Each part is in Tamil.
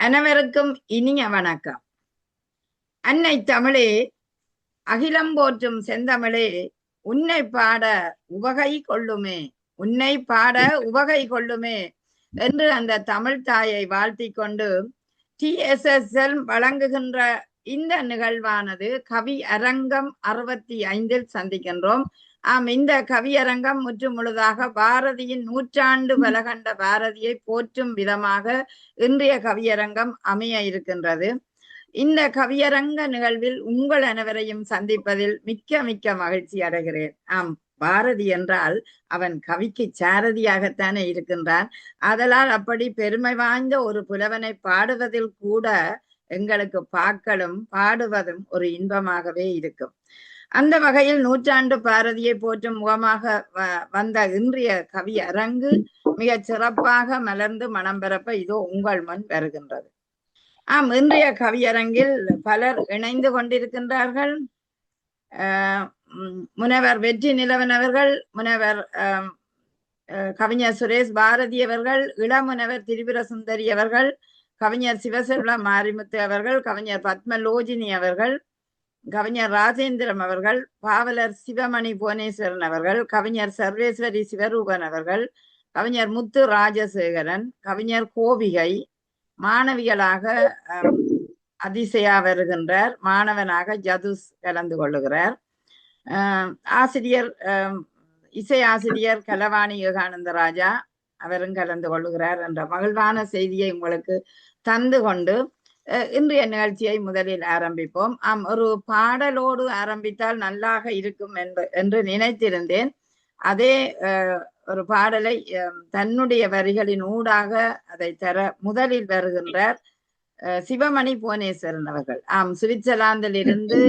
அனைவருக்கும் இனிய வணக்கம். அன்னை தமிழே, அகிலம் போற்றும் செந்தமிழே, உன்னை பாட உவகை கொள்ளுமே, உன்னை பாட உவகை கொள்ளுமே என்று அந்த தமிழ் தாயை வாழ்த்தி கொண்டு TSSL வழங்குகின்ற இந்த நிகழ்வானது கவி அரங்கம் 65 சந்திக்கின்றோம். இந்த கவியரங்கம் முற்றுமுழுதாக பாரதியின் 100 பலகண்ட பாரதியை போற்றும் விதமாக இன்றைய கவியரங்கம் அமைய இருக்கின்றது. இந்த கவியரங்க நிகழ்வில் உங்கள் அனைவரையும் சந்திப்பதில் மிக்க மிக்க மகிழ்ச்சி அடைகிறேன். பாரதி என்றால் அவன் கவிக்கு சாரதியாகத்தானே இருக்கின்றான். ஆதலால் அப்படி பெருமை வாய்ந்த ஒரு புலவனை பாடுவதில் கூட எங்களுக்கு பாக்களும் பாடுவதும் ஒரு இன்பமாகவே இருக்கும். அந்த வகையில் 100 பாரதியை போற்றும் முகமாக வந்த இன்றைய கவி அரங்கு மிக சிறப்பாக மலர்ந்து மனம் பெறப்ப இதோ உங்கள் முன் வருகின்றது. இன்றைய கவியரங்கில் பலர் இணைந்து கொண்டிருக்கின்றார்கள். முனைவர் வெற்றி நிலவன் அவர்கள், முனைவர் கவிஞர் சுரேஷ் பாரதி அவர்கள், இளமுனைவர் திரிபுர சுந்தரி அவர்கள், கவிஞர் சிவசெல்வ மாரிமுத்து அவர்கள், கவிஞர் பத்மலோஜினி அவர்கள், கவிஞர் ராஜேந்திரம் அவர்கள், பாவலர் சிவமணி புவனேஸ்வரன் அவர்கள், கவிஞர் சர்வேஸ்வரி சிவரூபன் அவர்கள், கவிஞர் முத்து ராஜசேகரன், கவிஞர் கோபிகை, மாணவிகளாக அதிசயா வருகின்றார், மாணவனாக ஜதுஸ் கலந்து கொள்ளுகிறார், ஆசிரியர் இசை ஆசிரியர் கலவாணி யோகானந்த ராஜா அவரும் கலந்து கொள்ளுகிறார் என்ற மகிழ்வான செய்தியை உங்களுக்கு தந்து கொண்டு இன்றைய நிகழ்ச்சியை முதலில் ஆரம்பிப்போம். ஒரு பாடலோடு ஆரம்பித்தால் நல்லாக இருக்கும் என்று நினைத்திருந்தேன். அதே ஒரு பாடலை தன்னுடைய வரிகளின் ஊடாக அதை தர முதலில் வருகின்றார் சிவமணி புவனேஸ்வரன் அவர்கள். சுவிட்சர்லாந்தில் இருந்து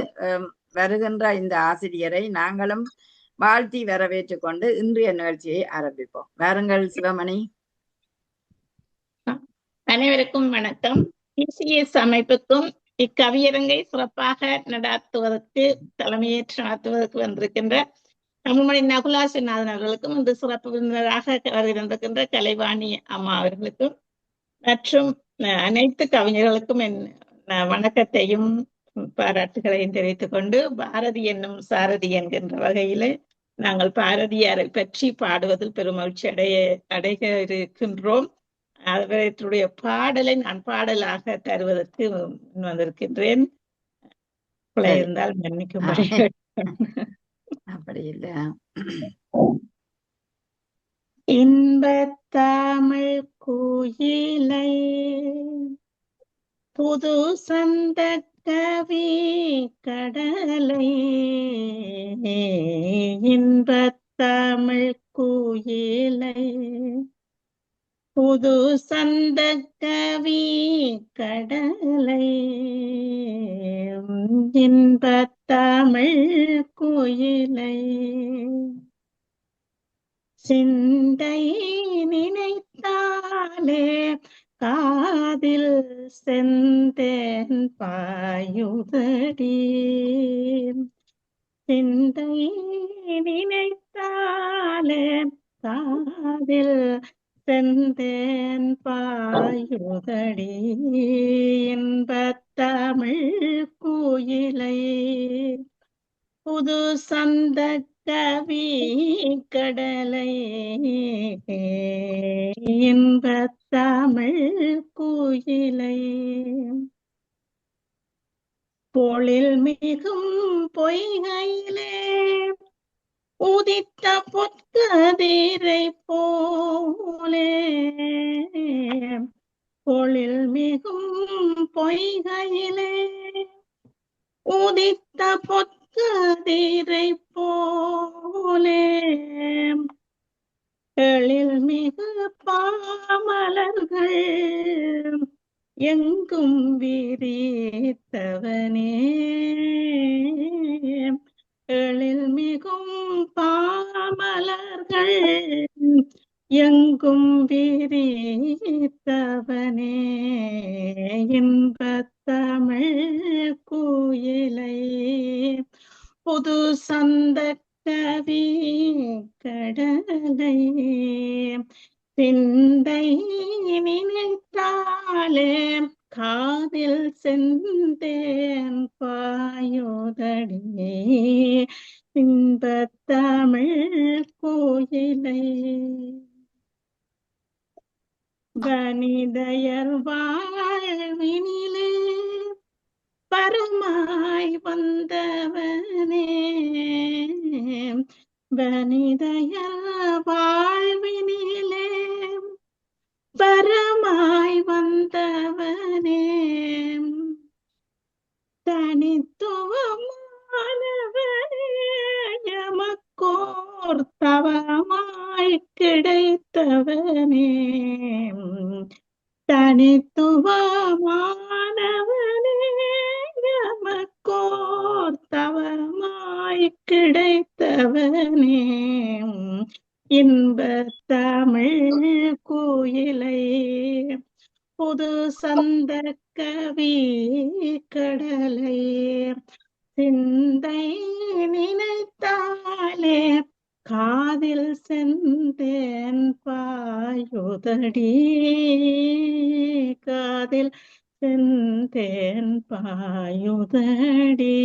வருகின்ற இந்த ஆசிரியரை நாங்களும் வாழ்த்தி வரவேற்றுக் கொண்டு இன்றைய நிகழ்ச்சியை ஆரம்பிப்போம். வாருங்கள் சிவமணி. அனைவருக்கும் வணக்கம். TCS அமைப்புக்கும் இக்கவியரங்கை சிறப்பாக நடத்துவதற்கு தலைமையேற்று நடத்துவதற்கு வந்திருக்கின்ற தமிழ்மொழி நகுலாசிநாதன் அவர்களுக்கும் இன்று சிறப்பு விருந்தினராக வருகின்ற கலைவாணி அம்மா அவர்களுக்கும் மற்றும் அனைத்து கவிஞர்களுக்கும் என் வணக்கத்தையும் பாராட்டுகளையும் தெரிவித்துக் கொண்டு, பாரதி என்னும் சாரதி என்கின்ற வகையில நாங்கள் பாரதியாரை பற்றி பாடுவதில் பெருமகிழ்ச்சி அடைய இருக்கின்றோம். அவருடைய பாடலை நான் பாடலாக தருவதற்கு வந்திருக்கின்றேன். இருந்தால் மன்னிக்கும்படி. அப்படி இல்ல. இன்பத்தமிழ் கோயிலை புது சந்த கவி கடலை, இன்பத்தமிழ் கோயிலை புது சந்த கவி கடலை, இன்பத்தமிழ் கோயிலை சிந்தை நினைத்தாலே காதில் செந்தேன் பாயுதடி, சிந்தை நினைத்தாலே காதில் செந்தேன் பாயுதடி, இன்பத்தமிழ் கோயிலை புது சந்த கவி கடலை, இன்பத்தமிழ் கோயிலை பொழில் மிகும் பொய்கையிலே உதித்த பொற்கதிரை போலே, பொழில் மிகும் பொய்கையிலே உதித்த பொற்கதிரை போலே, எழில் மிகு பாமலர்கள் எங்கும் விரித்தவனே, எழில் மிகும் பாமலர்கள் எங்கும் விரித்தவனே, இன்பத்தமிழ் கோயிலை புது சந்த கவி கடலை, சிந்தை நினைத்தாலே காதில் செந்தேன் பாயுதடியே இன்பத் தமிழ் கோயிலை வனிதையர் வாழ்வினிலே பரமாய் வந்தவனே வனிதையர் வாழ்வினிலே பரமாய் வந்தவனே தனித்துவமானவனே எமக்கோர் தவமாய் கிடைத்தவனே தனித்துவமானவனே எமக்கோர் தவமாய் கிடைத்தவனே இன்பத் தமிழ் கோயிலை புது சந்த கவி கடலை சிந்தை நினைத்தாலே காதில் செந்தேன் பாயுதடி காதில் செந்தேன் பாயுதடி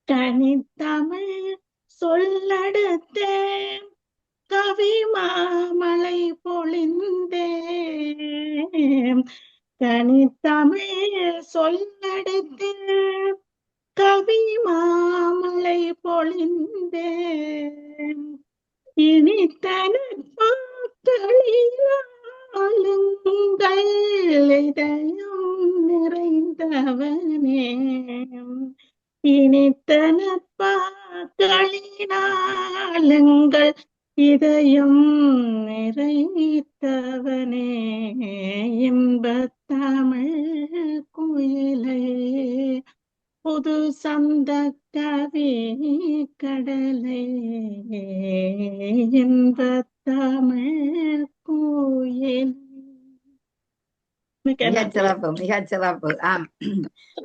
தனித்தமிழ் சொல்லெடுத்தேன் கவி மாமலை பொழிந்தேன் தனித்தமிழ் சொல்லெடுத்தேன் கவி மாமலை பொழிந்தேன் இனித்தனுங்கள் இதயம் நிறைந்தவனே இனித்தனப்பாக்களினாலுங்கள் இதயம் நிறைத்தவனே இன்பத் தமிழ் குயிலை புது சந்த கவி கடலை இன்பத் தமிழ் குயிலை. மிகச் சிறப்பு, மிகச் சிறப்பு. ஆம்,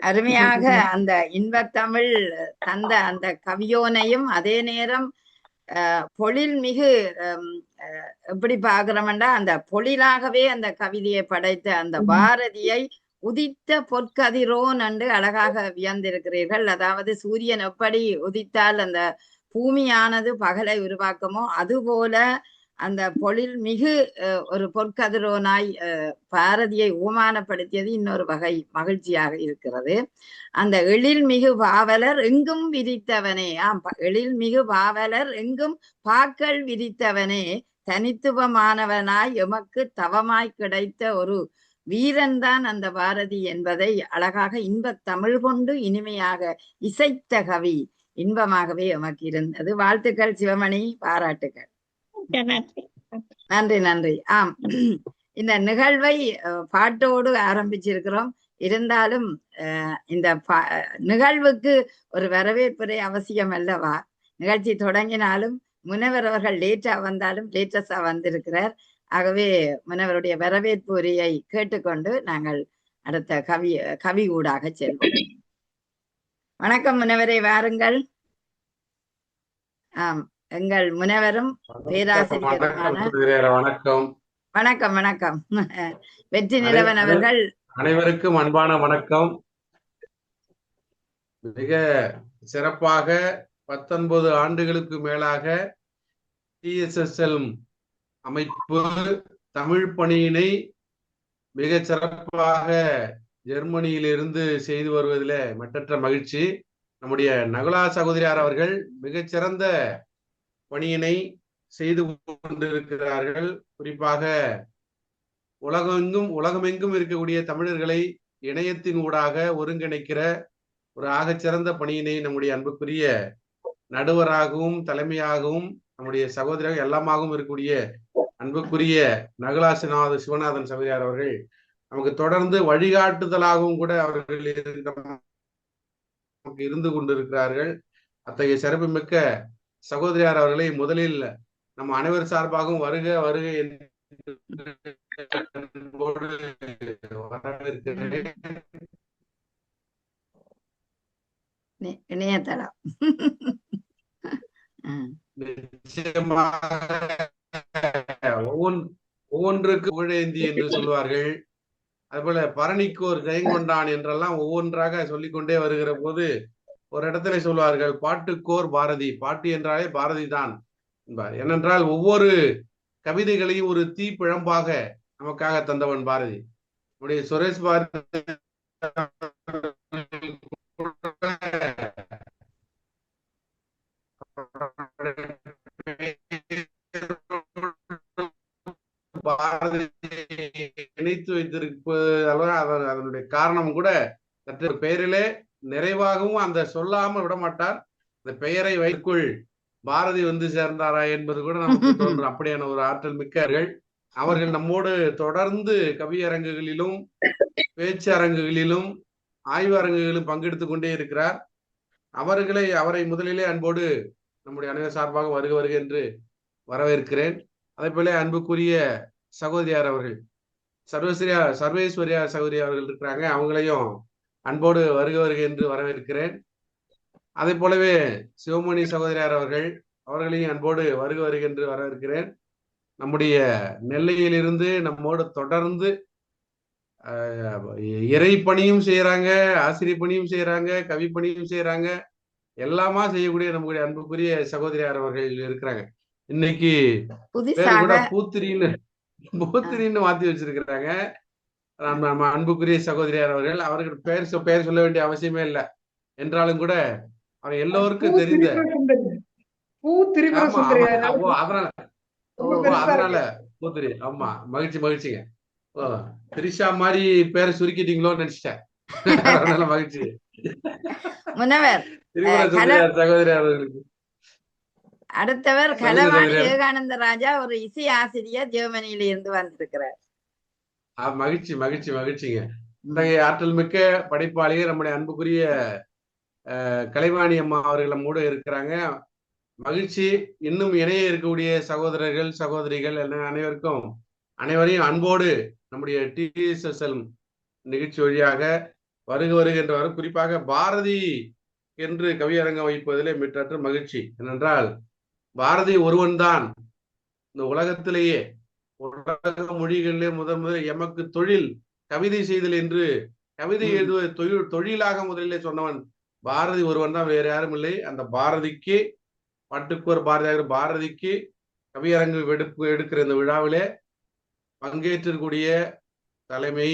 அருமையாக அந்த இன்பத்தமிழ் தந்த அந்த கவியோனையும் அதே நேரம் பொழில் மிகு எப்படி பாக்குறோம்டா அந்த பொழிலாகவே அந்த கவிதையை படைத்த அந்த பாரதியை உதித்த பொற்கதிரோன் என்று அழகாக வியந்திருக்கிறீர்கள். அதாவது சூரியன் எப்படி உதித்தால் அந்த பூமியானது பகலை உருவாக்குமோ அதுபோல அந்த பொழில் மிகு ஒரு பொற்கதிரோனாய் பாரதியை உமானப்படுத்தியது இன்னொரு வகை மகிழ்ச்சியாக இருக்கிறது. அந்த எழில் மிகு பாவலர் எங்கும் விரித்தவனே, எழில் மிகு பாவலர் எங்கும் பாக்கள் விரித்தவனே தனித்துவமானவனாய் எமக்கு தவமாய் கிடைத்த ஒரு வீரன் தான் அந்த பாரதி என்பதை அழகாக இன்பத் தமிழ் கொண்டு இனிமையாக இசைத்த கவி இன்பமாகவே எமக்கு இருந்தது. வாழ்த்துக்கள் சிவமணி, பாராட்டுகள். நன்றி நன்றி. ஆம், இந்த நிகழ்வை பாட்டோடு ஆரம்பிச்சிருக்கிறோம். இருந்தாலும் இந்த நிகழ்வுக்கு ஒரு வரவேற்புரை அவசியம் அல்லவா? நிகழ்ச்சி தொடங்கினாலும் முனைவர் அவர்கள் லேட்டா வந்தாலும் லேட்டஸா வந்திருக்கிறார். ஆகவே முனைவருடைய வரவேற்பு உரையை கேட்டுக்கொண்டு நாங்கள் அடுத்த கவி ஊடாக செல்வோம். வணக்கம் முனைவரை, வாருங்கள். ஆம், எங்கள் முனைவரும் பேராசிரியருமான வணக்கம் வணக்கம் வணக்கம் வெற்றி நிலவன் அவர்கள். அனைவருக்கும் அன்பான வணக்கம். மிக சிறப்பாக 19 ஆண்டுகளுக்கு மேலாக TSSL அமைப்பு தமிழ் பணியினை மிக சிறப்பாக ஜெர்மனியிலிருந்து செய்து வருவதில் மற்றற்ற மகிழ்ச்சி. நம்முடைய நகுலா சகோதரியார் அவர்கள் மிகச்சிறந்த பணியினை செய்து கொண்டிருக்கிறார்கள். குறிப்பாக உலகமெங்கும் இருக்கக்கூடிய தமிழர்களை இணையத்தின் ஊடாக ஒருங்கிணைக்கிற ஒரு ஆகச்சிறந்த பணியினை நம்முடைய அன்புக்குரிய நடுவராகவும் தலைமையாகவும் நம்முடைய சகோதரர்கள் எல்லாமாகவும் இருக்கக்கூடிய அன்புக்குரிய நகுலா சிவநாதன் சகோதரியார் அவர்கள் நமக்கு தொடர்ந்து வழிகாட்டுதலாகவும் கூட அவர்கள் இருந்து கொண்டிருக்கிறார்கள். அத்தகைய சிறப்புமிக்க சகோதரியார் அவர்களை முதலில் நம் அனைவர் சார்பாகவும் வருக வருக இணையதளம் ஒவ்வொன்றுக்கு புகழேந்தி என்று சொல்வார்கள். அதுபோல பரணிக்கோர் ஜெயங்கொண்டான் என்றெல்லாம் ஒவ்வொன்றாக சொல்லிக்கொண்டே வருகிற போது ஒரு இடத்துல சொல்வார்கள் பாட்டுக்கோர் பாரதி, பாட்டு என்றாலே பாரதி தான் என்பார். ஏனென்றால் ஒவ்வொரு கவிதைகளையும் ஒரு தீப்பிழம்பாக நமக்காக தந்தவன் பாரதி. நம்முடைய சுரேஷ் பாரதி பாரதி இணைத்து வைத்திருப்பது அதனுடைய காரணம் கூட சற்று பெயரிலே நிறைவாகவும் அந்த சொல்லாமல் விடமாட்டார். அந்த பெயரை வைக்குள் பாரதி வந்து சேர்ந்தாரா என்பது கூட நமக்கு தோன்றும். அப்படியான ஒரு ஆற்றல் மிக்கவர்கள். அவர்கள் நம்மோடு தொடர்ந்து கவியரங்குகளிலும் பேச்சு அரங்குகளிலும் ஆய்வு அரங்குகளிலும் பங்கெடுத்துக் கொண்டே இருக்கிறார். அவரை முதலிலே அன்போடு நம்முடைய அனைவர் சார்பாக வருக வருக என்று வரவேற்கிறேன். அதே போல அன்புக்குரிய சகோதரியார் அவர்கள், சர்வேஸ்வரியா சகோதரி அவர்கள் இருக்கிறாங்க, அவங்களையும் அன்போடு வருக வருக என்று வரவேற்கிறேன். அதே போலவே சிவமணி சகோதரியார் அவர்களையும் அன்போடு வருக வருக என்று வரவேற்கிறேன். நம்முடைய நெல்லையிலிருந்து நம்மோடு தொடர்ந்து இறை பணியும் செய்யறாங்க, ஆசிரியர் பணியும் செய்யறாங்க, கவி பணியும் செய்யறாங்க, எல்லாமா செய்யக்கூடிய நம்முடைய அன்புக்குரிய சகோதரியார் அவர்கள் இருக்கிறாங்க. இன்னைக்கு பேரு கூட பூத்திரின்னு மாத்தி வச்சிருக்கிறாங்க. நம்ம அன்புக்குரிய சகோதரியார் அவர்கள் பெயர் சொல்ல வேண்டிய அவசியமே இல்லை என்றாலும் கூட அவர் எல்லோருக்கும் தெரிந்த அதனால பூத்திரி. ஆமா, மகிழ்ச்சிங்க. திரிஷா மாதிரி பேரை சுருக்கிட்டீங்களோன்னு நினைச்சிட்டேன். அதனால மகிழ்ச்சி. சகோதரியார் அவர்களுக்கு அடுத்தவர் கலவாணி விவேகானந்த ராஜா, ஒரு இசை ஆசிரியர், ஜெர்மனியில இருந்து வந்திருக்கிறார். மகிழ்ச்சிங்க. இத்தகைய ஆற்றல் மிக்க படைப்பாளிகள் நம்முடைய அன்புக்குரிய கலைவாணி அம்மா அவர்கள் நம்மோடு இருக்கிறாங்க. மகிழ்ச்சி. இன்னும் இணைய இருக்கக்கூடிய சகோதரர்கள் சகோதரிகள் அனைவரையும் அன்போடு நம்முடைய TSSL நிகழ்ச்சி வழியாக வருக வருகின்றவர். குறிப்பாக பாரதி என்று கவியரங்கம் வைப்பதிலே மிற்றற்ற மகிழ்ச்சி. ஏனென்றால் பாரதி ஒருவன் தான் இந்த உலகத்திலேயே உலக மொழிகளிலே முதல் எமக்கு தொழில் கவிதை செய்தல் என்று கவிதை எழுதுவது தொழிலாக முதலிலே சொன்னவன் பாரதி ஒருவன் தான், வேற யாரும் இல்லை. அந்த பாரதிக்கு, பாட்டுக்கோர் பாரதிக்கு கவியரங்கு எடுக்கிற இந்த விழாவிலே பங்கேற்றிருக்கூடிய தலைமை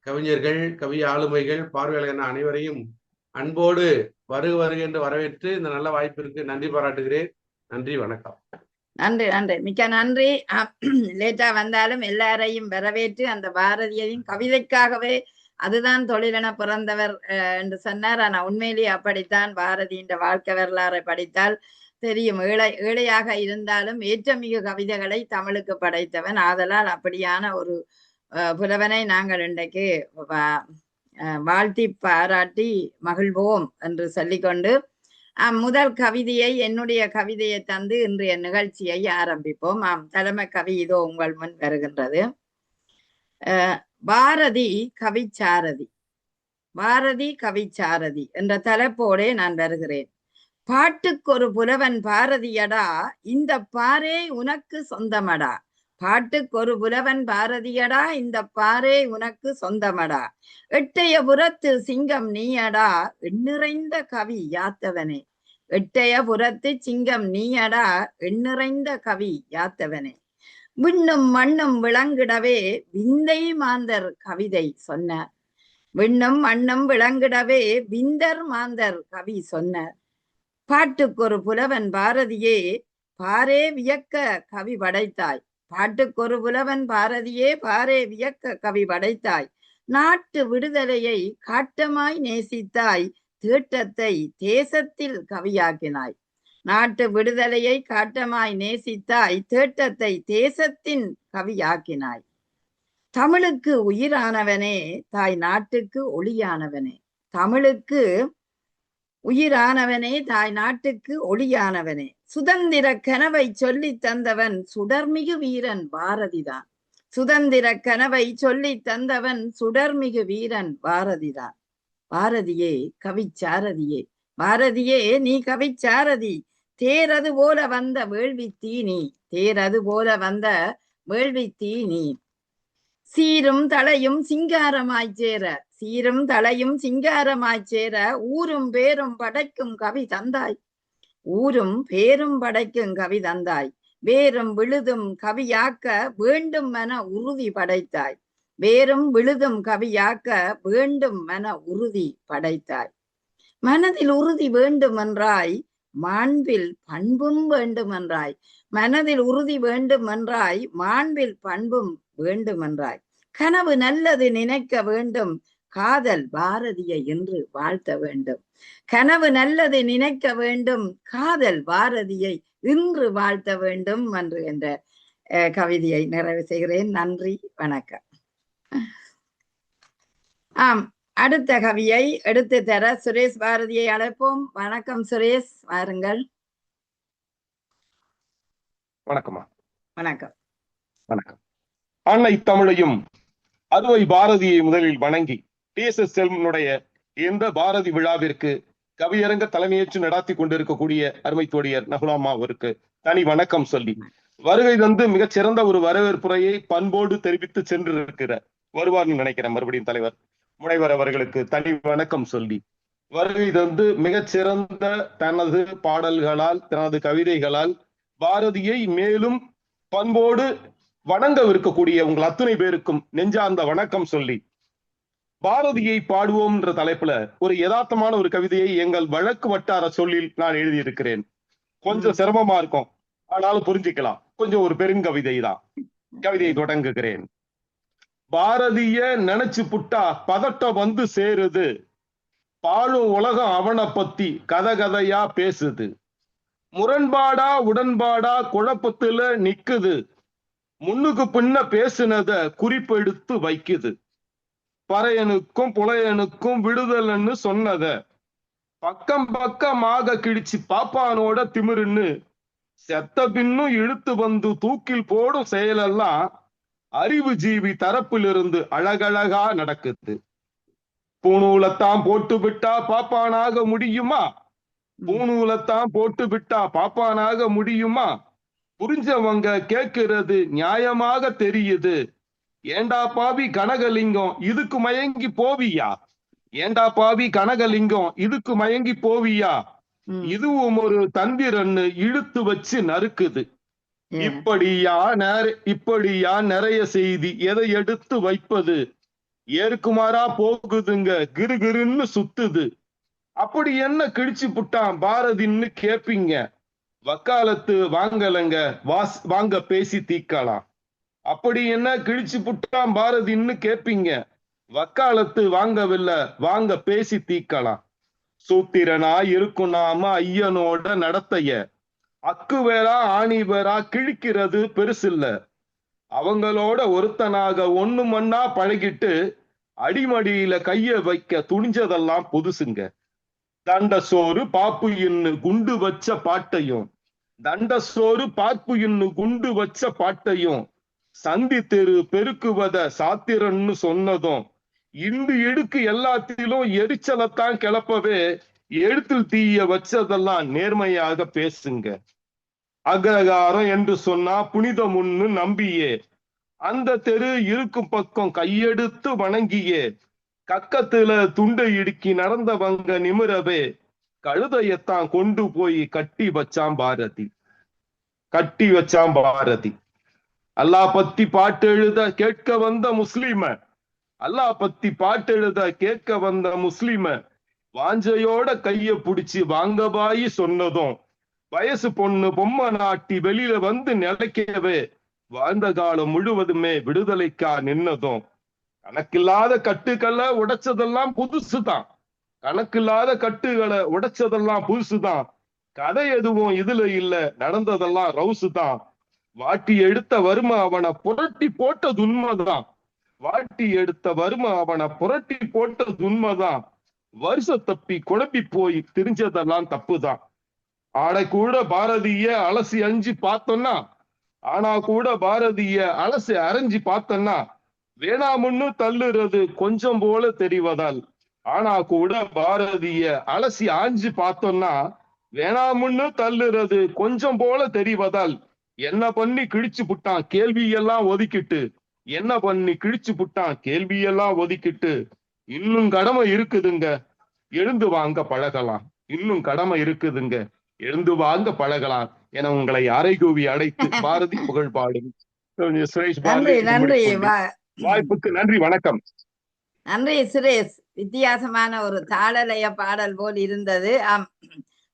கவிஞர்கள், கவி ஆளுமைகள், பார்வையாளர் என அனைவரையும் அன்போடு வருக வருக என்று வரவேற்று இந்த நல்ல வாய்ப்பிற்கு நன்றி பாராட்டுகிறேன். நன்றி, வணக்கம். நன்றி, மிக்க நன்றி. லேட்டா வந்தாலும் எல்லாரையும் வரவேற்று அந்த பாரதியையும் கவிதைக்காகவே அதுதான் தொழிலென பிறந்தவர் என்று சொன்னார். ஆனா உண்மையிலேயே அப்படித்தான். பாரதியின் வாழ்க்கை வரலாறை படித்தால் தெரியும். ஏழையாக இருந்தாலும் ஏற்றமிகு கவிதைகளை தமிழுக்கு படைத்தவன். ஆதலால் அப்படியான ஒரு புலவனை நாங்கள் இன்றைக்கு வாழ்த்தி பாராட்டி மகிழ்வோம் என்று சொல்லிக்கொண்டு முதல் கவிதையை, என்னுடைய கவிதையை தந்து இன்றைய நிகழ்ச்சியை ஆரம்பிப்போம். தலைமை கவி இதோ உங்கள் முன் வருகின்றது. பாரதி கவிச்சாரதி. பாரதி கவிச்சாரதி என்ற தலைப்போடே நான் வருகிறேன். பாட்டுக்கொரு புலவன் பாரதியடா, இந்த பாரே உனக்கு சொந்தமடா. பாட்டுக்கொரு புலவன் பாரதியடா, இந்த பாரே உனக்கு சொந்தமடா. எட்டைய புறத்து சிங்கம் நீயடா, எண்ணிறைந்த கவி யாத்தவனே. எட்டைய புறத்து சிங்கம் நீயடா, எண்ணிறைந்த கவி யாத்தவனே. விண்ணும் மண்ணும் விளங்கிடவே விந்தை மாந்தர் கவிதை சொன்னார். விண்ணும் மண்ணும் விளங்கிடவே விந்தர் மாந்தர் கவி சொன்னார். பாட்டுக்கொரு புலவன் பாரதியே, பாரே வியக்க கவி படைத்தாய். பாட்டுக்கொரு புலவன் பாரதியே, பாரே வியக்க கவி படைத்தாய். நாட்டு விடுதலையை காட்டமாய் நேசித்தாய், தீட்டத்தை தேசத்தில் கவியாக்கினாய். நாட்டு விடுதலையை காட்டமாய் நேசித்தாய், தீட்டத்தை தேசத்தின் கவியாக்கினாய். தமிழுக்கு உயிரானவனே, தாய் நாட்டுக்கு ஒளியானவனே. தமிழுக்கு உயிரானவனே, தாய் நாட்டுக்கு ஒளியானவனே. சுதந்திர கனவை சொல்லி தந்தவன் சுடர்மிகு வீரன் பாரதிதான். சுதந்திர கனவை சொல்லி தந்தவன் சுடர்மிகு வீரன் பாரதிதான். பாரதியே கவிச்சாரதியே, பாரதியே நீ கவிச்சாரதி. தேரது போல வந்த வேள்வி தீனி, தேரது போல வந்த வேள்வி தீனி. சீரும் தலையும் சிங்காரமாய்ச் சேர, சீரும் தலையும் சிங்காரமாய்ச் சேர, ஊரும் பேரும் படைக்கும் கவி தந்தாய், ஊரும் பேரும் படைக்கும் கவி தந்தாய், வேரும் விழுதும் கவியாக்க வேண்டும் என உறுதி படைத்தாய், வேரும் விழுதும் கவியாக்க வேண்டும் என உறுதி படைத்தாய். மனதில் உறுதி வேண்டும் என்றாய், மாண்பில் பண்பும் வேண்டும் என்றாய், மனதில் உறுதி வேண்டும் என்றாய், மாண்பில் பண்பும் வேண்டும் என்றாய். கனவு நல்லது நினைக்க வேண்டும், காதல் பாரதியை என்று வாழ்த்த வேண்டும், கனவு நல்லது நினைக்க வேண்டும், காதல் பாரதியை இன்று வாழ்த்த வேண்டும் என்று என்ற கவிதையை நிறைவு செய்கிறேன். நன்றி, வணக்கம். ஆம், அடுத்த கவியை எடுத்து தர சுரேஷ் பாரதியை அழைப்போம். வணக்கம் சுரேஷ், வாருங்கள். வணக்கம்மா. வணக்கம். வணக்கம். அன்னை தமிழையும் அறுவை பாரதியை முதலில் வணங்கி டி.எஸ்.எஸ். செல்வனுடைய இந்த பாரதி விழாவிற்கு கவியரங்க தலைமையேற்று நடாத்தி கொண்டிருக்கக்கூடிய அருமை தோழியர் நகுலாமா அவருக்கு தனி வணக்கம் சொல்லி, வருகை தந்து மிகச் சிறந்த ஒரு வரவேற்புரையை பண்போடு தெரிவித்து சென்று இருக்கிற வருவார்னு நினைக்கிறேன் மறுபடியும் தலைவர் முனைவர் அவர்களுக்கு தனி வணக்கம் சொல்லி, வருகை தந்து மிகச்சிறந்த தனது பாடல்களால் தனது கவிதைகளால் பாரதியை மேலும் பண்போடு வணங்கவிருக்கக்கூடிய உங்கள் அத்துணை பேருக்கும் நெஞ்சார்ந்த வணக்கம் சொல்லி, பாரதியை பாடுவோம் என்ற தலைப்புல ஒரு யதார்த்தமான ஒரு கவிதையை எங்கள் வழக்கு வட்டார சொல்லில் நான் எழுதியிருக்கிறேன். கொஞ்சம் சிரமமா இருக்கும், ஆனாலும் புரிஞ்சுக்கலாம். கொஞ்சம் ஒரு பெருங்கவிதை தான். கவிதையை தொடங்குகிறேன். பாரதிய நினைச்சு புட்டா பதட்டம் வந்து சேருது, பாழும் உலகம் அவனை பத்தி கதை கதையா பேசுது, முரண்பாடா உடன்பாடா குழப்பத்துல நிக்குது, முன்னுக்கு பின்ன பேசுனத குறிப்பெடுத்து வைக்குது, பறையனுக்கும் புலையனுக்கும் விடுதல்னு சொன்னத பக்கம் பக்கமாக கிழிச்சு பாப்பானோட திமிருன்னு செத்த பின்னும் இழுத்து வந்து தூக்கில் போடும் செயலெல்லாம் அறிவு ஜீவி தரப்பிலிருந்து அழகழகா நடக்குது. பூணூலத்தான் போட்டு விட்டா பாப்பானாக முடியுமா, பூணூலத்தான் போட்டு விட்டா பாப்பானாக முடியுமா, புரிஞ்சவங்க கேட்கிறது நியாயமாக தெரியுது, ஏண்டா பாவி கனகலிங்கம் இதுக்கு மயங்கி போவியா, ஏண்டா பாவி கனகலிங்கம் இதுக்கு மயங்கி போவியா, இதுவும் ஒரு தந்திரன்னு இழுத்து வச்சு நறுக்குது. இப்படியா நிறைய செய்தி எதை எடுத்து வைப்பது, ஏற்குமாறா போகுதுங்க கிருகிருன்னு சுத்துது. அப்படி என்ன கிழிச்சு புட்டான் பாரதின்னு கேப்பீங்க, வக்காலத்து வாங்கலங்க வாங்க பேசி தீக்கலாம். அப்படி என்ன கிழிச்சு புட்டான் பாரதின்னு கேப்பீங்க, வக்காலத்து வாங்கவில்லை வாங்க பேசி தீக்கலாம். சூத்திரனா இருக்கும் நாம ஐயனோட நடத்தைய, அக்கு வேறா ஆணி வேறா கிழிக்கிறது பெருசில்ல, அவங்களோட ஒருத்தனாக ஒண்ணு மண்ணா பழகிட்டு அடிமடியில கைய வைக்க துணிஞ்சதெல்லாம் புதுசுங்க. தண்ட சோறு பாப்பு இன்னு குண்டு வச்ச பாட்டையும், தண்ட சோறு பாப்பு இன்னு குண்டு வச்ச பாட்டையும், சந்தி தெரு பெருக்குவத சாத்திரன்னு சொன்னதும், இண்டு இடுக்கு எல்லாத்திலும் எரிச்சலத்தான் கிளப்பவே எழுத்தில் தீய வச்சதெல்லாம் நேர்மையாக பேசுங்க. அககாரம் என்று சொன்னா புனிதமுன்னு நம்பியே, அந்த தெரு இருக்கும் பக்கம் கையெடுத்து வணங்கியே, கக்கத்துல துண்டை இடுக்கி நடந்தவங்க நிமிரவே கழுதையத்தான் கொண்டு போய் கட்டி வச்சான் பாரதி, கட்டி வச்சான் பாரதி. அல்லாஹ் பத்தி பாட்டு எழுத கேட்க வந்த முஸ்லிம, அல்லாஹ் பத்தி பாட்டு எழுத கேட்க வந்த முஸ்லிம வாஞ்சையோட கைய புடிச்சு வாங்க பாயி சொன்னதும், வயசு பொண்ணு பொம்மை நாட்டி வெளியில வந்து நிலைக்கவே வாழ்ந்த காலம் முழுவதுமே விடுதலைக்கா நின்னதும், கணக்கில்லாத கட்டுக்களை உடைச்சதெல்லாம் புதுசுதான், கணக்கில்லாத கட்டுகளை உடைச்சதெல்லாம் புதுசுதான், கதை எதுவும் இதுல இல்ல நடந்ததெல்லாம் ரவுசு தான், வாட்டி எடுத்த வறுமை அவனை புரட்டி போட்டது உண்மைதான், வாட்டி எடுத்த வறுமை அவனை புரட்டி போட்டது உண்மைதான், வருஷ தப்பி குழப்பி போய் திரிஞ்சதெல்லாம் தப்புதான். ஆடை கூட பாரதிய அலசி அஞ்சு பார்த்தோம்னா, ஆனா கூட பாரதிய அலசி அரைஞ்சி பார்த்தோம்னா, வேணாமுன்னு தள்ளுறது கொஞ்சம் போல தெரிவதால், ஆனா கூட பாரதிய அலசி ஆஞ்சு பார்த்தோம்னா, வேணாமுன்னு தள்ளுறது கொஞ்சம் போல தெரிவதால், என்ன பண்ணி கிழிச்சு புட்டான் கேள்வியெல்லாம் ஒதுக்கிட்டு என்ன பண்ணி கிழிச்சு புட்டான் கேள்வியெல்லாம் ஒதுக்கிட்டு இன்னும் கடமை இருக்குதுங்க எழுந்து வாங்க பழகலாம் இன்னும் கடமை இருக்குதுங்க எழுந்து வாங்க பழகலாம் என உங்களை அறைகூவி அடைத்து பாரதி புகழ் பாடும் சுரேஷ் நன்றி பாரதி நன்றி வாய்ப்புக்கு நன்றி வணக்கம். நன்றி சுரேஷ். வித்தியாசமான ஒரு தாளலய பாடல் போல் இருந்தது.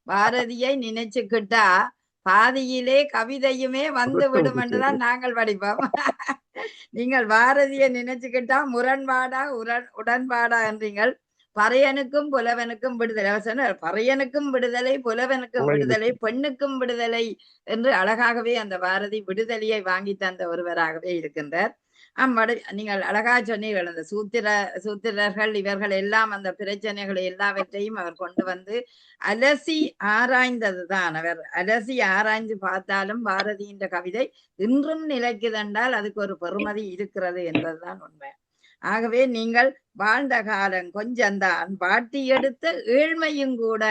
பாரதியை நினைச்சுக்கிட்டா பாதியிலே கவிதையுமே வந்து விடும் என்றுதான் நாங்கள் படிப்போம். நீங்கள் பாரதியை நினைச்சுக்கிட்டா முரண்பாடா உடன்பாடா என்றீங்கள். பறையனுக்கும் புலவனுக்கும் விடுதலை சொன்னார். பறையனுக்கும் விடுதலை, புலவனுக்கும் விடுதலை, பெண்ணுக்கும் விடுதலை என்று அழகாகவே அந்த பாரதி விடுதலையை வாங்கி தந்த ஒருவராகவே இருக்கின்றார். நீங்கள் அழகா சொன்னீர்கள். அந்த சூத்திரர்கள் இவர்கள் எல்லாம் அந்த பிரச்சனைகளை எல்லாவற்றையும் அவர் கொண்டு வந்து அலசி ஆராய்ந்ததுதான். அவர் அலசி ஆராய்ந்து பார்த்தாலும் பாரதியின் கவிதை இன்றும் நிலைக்குதென்றால் அதுக்கு ஒரு பெருமதி இருக்கிறது என்பதுதான் உண்மை. ஆகவே நீங்கள் வாழ்ந்த காலம் கொஞ்சம்தான், பாட்டி எடுத்த ஏழ்மையும் கூட,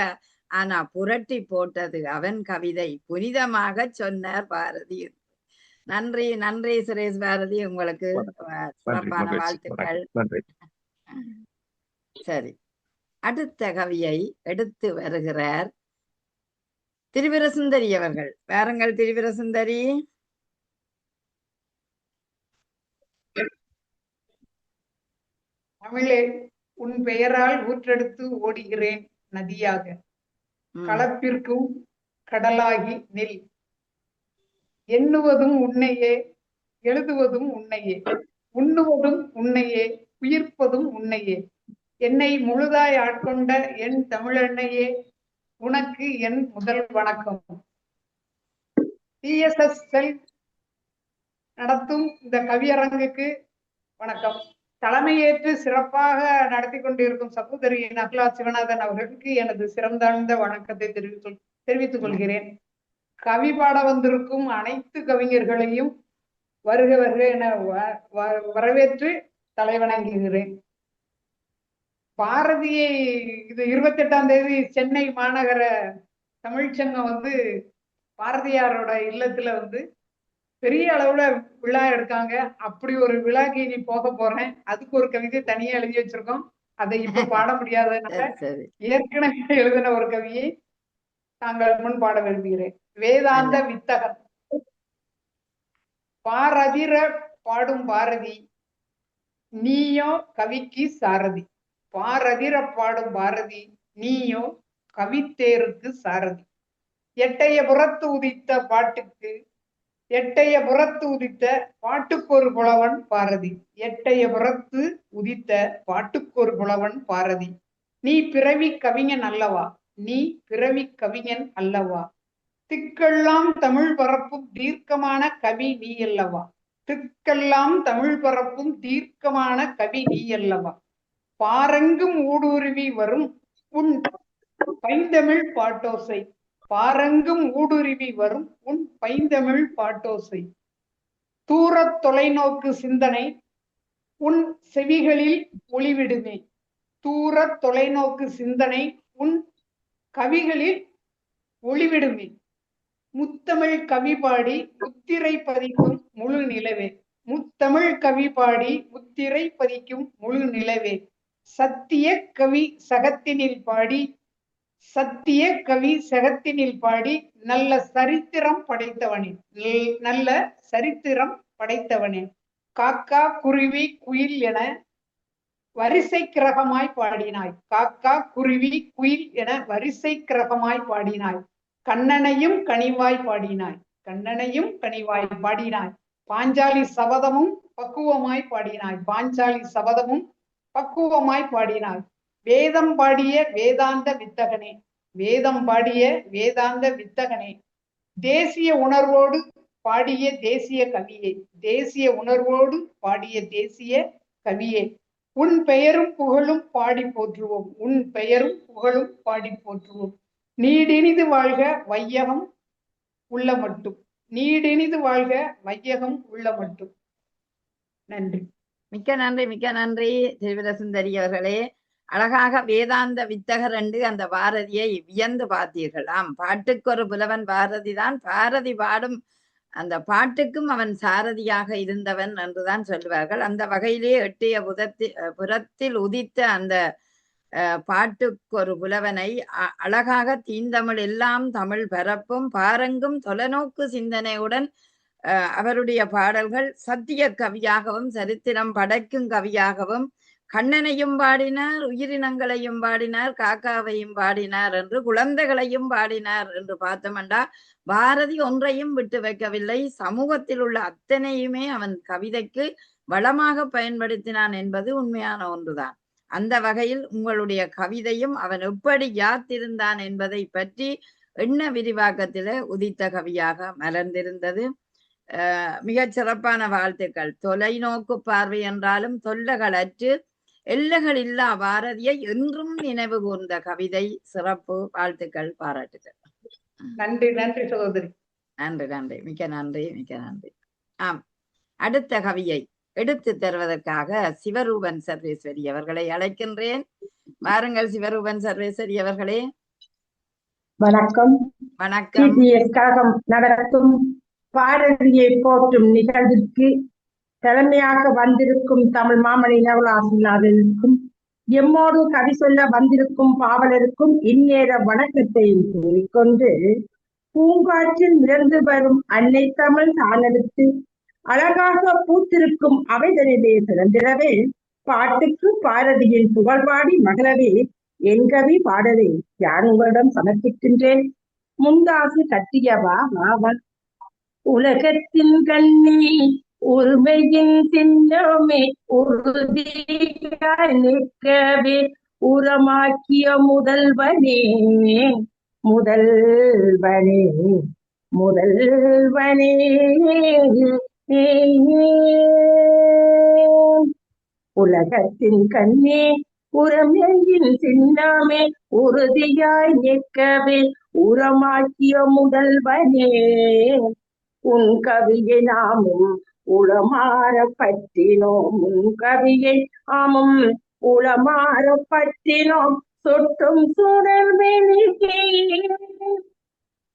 ஆனா புரட்டி போட்டது அவன் கவிதை, புனிதமாக சொன்னார் பாரதி. நன்றி நன்றி சுரேஷ் பாரதி, உங்களுக்கு சிறப்பான வாழ்த்துக்கள். சரி, அடுத்த கவியை எடுத்து வருகிறார் திரிபுரசுந்தரி அவர்கள். வாருங்கள் திரிபுரசுந்தரி. தமிழே, உன் பெயரால் ஊற்றெடுத்து ஓடுகிறேன் நதியாக, களப்பிற்கும் கடலாகி நெல். எண்ணுவதும் உன்னையே, எழுதுவதும் உன்னையே, உண்ணுவதும் உன்னையே, உயிர்ப்பதும் உன்னையே. என்னை முழுதாய் ஆட்கொண்ட என் தமிழன்னையே, உனக்கு என் முதல் வணக்கம். TSS நடத்தும் இந்த கவியரங்குக்கு வணக்கம். தலைமையேற்று சிறப்பாக நடத்தி கொண்டிருக்கும் சகோதரி நக்லா சிவநாதன் அவர்களுக்கு எனது சிறந்தாழ்ந்த வணக்கத்தை தெரிவித்துக் கொள்கிறேன். கவி பாட வந்திருக்கும் அனைத்து கவிஞர்களையும் வருக வருக என வரவேற்று தலைவணங்குகிறேன். பாரதியை இது 28ஆம் தேதி சென்னை மாநகர தமிழ்ச்சங்கம் பாரதியாரோட இல்லத்துல பெரிய அளவுல விழா எடுக்காங்க. அப்படி ஒரு விழாக்கு நீ போக போறேன். அதுக்கு ஒரு கவிதை தனியா எழுதி வச்சிருக்கோம். அதை இப்ப பாட முடியாததுனால ஏற்கனவே எழுதின ஒரு கவியை தாங்கள் முன் பாட விரும்புகிறேன். வேதாந்த வித்தகன். பாரதிர பாடும் பாரதி, நீயோ கவிக்கு சாரதி. பாரதிர பாடும் பாரதி, நீயோ கவித்தேருக்கு சாரதி. எட்டைய புறத்து உதித்த பாட்டுக்கு, எட்டைய புறத்து உதித்த பாட்டுக்கொரு புலவன் பாரதி. எட்டைய புறத்து உதித்த பாட்டுக்கொரு புலவன் பாரதி. நீ பிறவி கவிஞன் அல்லவா, நீ பிறவி கவிஞன் அல்லவா. திக்கெல்லாம் தமிழ் பரப்பும் தீர்க்கமான கவி நீ அல்லவா. திக்கெல்லாம் தமிழ் பரப்பும் தீர்க்கமான கவி நீ அல்லவா. பாரெங்கும் ஊடுருவி வரும் உன் பைந்தமிழ் பாட்டோசை. பாரெங்கும் ஊடுருவி வரும் உன் பைந்தமிழ் பாட்டோசை. தூரத் தொலைநோக்கு சிந்தனை உன் செவிகளில் ஒளிவிடுமே. தூரத் தொலைநோக்கு சிந்தனை உன் கவிகளில் ஒளிவிடுமே. முத்தமிழ் கவி பாடி முத்திரை பதிக்கும் முழு நிலவே. முத்தமிழ் கவி பாடி முத்திரை பதிக்கும் முழு நிலவே. சத்திய கவி சகத்தினில் பாடி, சத்திய கவி சகத்தினில் பாடி, நல்ல சரித்திரம் படைத்தவனே, நல்ல சரித்திரம் படைத்தவனே. காக்கா குருவி குயில் என வரிசை கிரகமாய் பாடினாய். காக்கா குருவி குயில் என வரிசை கிரகமாய் பாடினாய். கண்ணனையும் கனிவாய் பாடினாய். கண்ணனையும் கனிவாய் பாடினாய். பாஞ்சாலி சபதமும் பக்குவமாய் பாடினாய். பாஞ்சாலி சபதமும் பக்குவமாய் பாடினாய். வேதம் பாடிய வேதாந்த வித்தகனே, வேதம் பாடிய வேதாந்த வித்தகனே. தேசிய உணர்வோடு பாடிய தேசிய கவியே, தேசிய உணர்வோடு பாடிய தேசிய கவியே. உன் பெயரும் புகழும் பாடி போற்றுவோம். உன் பெயரும் புகழும் பாடி போற்றுவோம். நீடினிது வாழ்க வையகம் உள்ள மட்டும். நீடினிது வாழ்க வையகம் உள்ள மட்டும். நன்றி. மிக்க நன்றி, மிக்க நன்றி திரிபுரசுந்தரி அவர்களே. அழகாக வேதாந்த வித்தகர் என்று அந்த பாரதியை வியந்து பார்த்தீர்கள். பாட்டுக்கு ஒரு புலவன் பாரதி தான். பாரதி பாடும் அந்த பாட்டுக்கும் அவன் சாரதியாக இருந்தவன் என்றுதான் சொல்லுவார்கள். அந்த வகையிலே எட்டிய புறத்தில் உதித்த அந்த பாட்டுக்கு ஒரு புலவனை அழகாக தீந்தமிழ் எல்லாம் தமிழ் பரப்பும் பாரங்கும் தொலைநோக்கு சிந்தனையுடன் அவருடைய பாடல்கள் சத்திய கவியாகவும் சரித்திரம் படைக்கும் கவியாகவும் கண்ணனையும் பாடினார், உயிரினங்களையும் பாடினார், காக்காவையும் பாடினார் என்று குழந்தைகளையும் பாடினார் என்று பார்த்தோம்டா பாரதி ஒன்றையும் விட்டு வைக்கவில்லை. சமூகத்தில் உள்ள அத்தனையுமே அவன் கவிதைக்கு வளமாக பயன்படுத்தினான் என்பது உண்மையான ஒன்றுதான். அந்த வகையில் உங்களுடைய கவிதையும் அவன் எப்படி யாத்திருந்தான் என்பதை பற்றி எண்ண விரிவாக்கத்தில உதித்த கவியாக மலர்ந்திருந்தது. மிகச் சிறப்பான வாழ்த்துக்கள். தொலைநோக்கு பார்வை என்றாலும் தொல்லைகளற்று எல்லைகள் இல்லா பாரதியை என்றும் நினைவு கூர்ந்த கவிதை சிறப்பு. வாழ்த்துக்கள், பாராட்டுகள். நன்றி நன்றி சகோதரி. நன்றி நன்றி, மிக்க நன்றி, மிக்க நன்றி. ஆம், அடுத்த கவியை எடுத்து தருவதற்காக சிவரூபன் சர்வேஸ்வரி அவர்களை அழைக்கின்றேன். வாருங்கள் சிவரூபன் சர்வேஸ்வரி அவர்களே. வணக்கம். வணக்கம். கழகம் நடத்தும் பாரதியை போற்றும் நிகழ்விற்கு தலைமையாக வந்திருக்கும் தமிழ் மாமணி நவலாசினாருக்கும் எம்மோடு கவி சொல்ல வந்திருக்கும் பாவலருக்கும் இந்நேர வணக்கத்தையும் கூறிக்கொண்டு, பூங்காற்றில் மிதந்து வரும் அன்னை தமிழ் தானெடுத்து அழகாக பூத்திருக்கும் அவைதனிலே சிறந்திடவே பாட்டுக்கு பாரதியின் புகழ்பாடி மகளவே என் கவி பாடலே யான் உங்களிடம் சமர்ப்பிக்கின்றேன். முந்தாசு கட்டியவா வாவன் உலகத்தின் கண்ணி உரிமையின் சின்னமே உறுதியாய் நிற்கவே உரமாக்கிய முதல்வனே முதல்வனே முதல்வனே உலகத்தின் கண்ணே உரமையின் சின்னமே உறுதியாய் நிற்கவே உரமாக்கிய முதல்வனே உன் கவியை நாமும் உளமாற பற்றினோம் உன் கவியை ஆமும் உளமாற பற்றினோம் சொட்டும் சுடர் வெளியே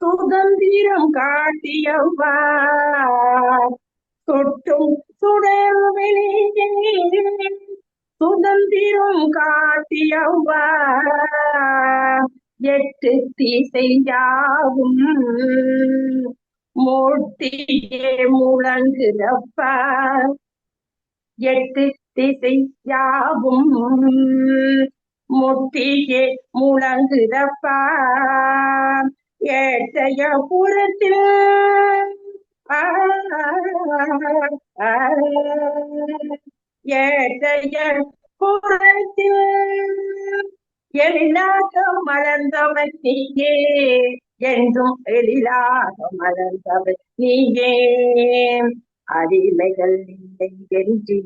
சுதந்திரம் காட்டியவா சொட்டும் சுடர் வெளியே சுதந்திரம் காட்டியவா எட்டு திசையாவும் மூட்டியே முழங்குதப்பா எட்டு திசையாவும் முட்டியே முழங்குதப்பா ஏற்றைய புறத்தில் ஏற்றைய புறத்தில் எழிலாக மலர்ந்தவன் நீயே என்றும் எழிலாக மலர்ந்தவன் நீயே அடிமைகள் இல்லை என்று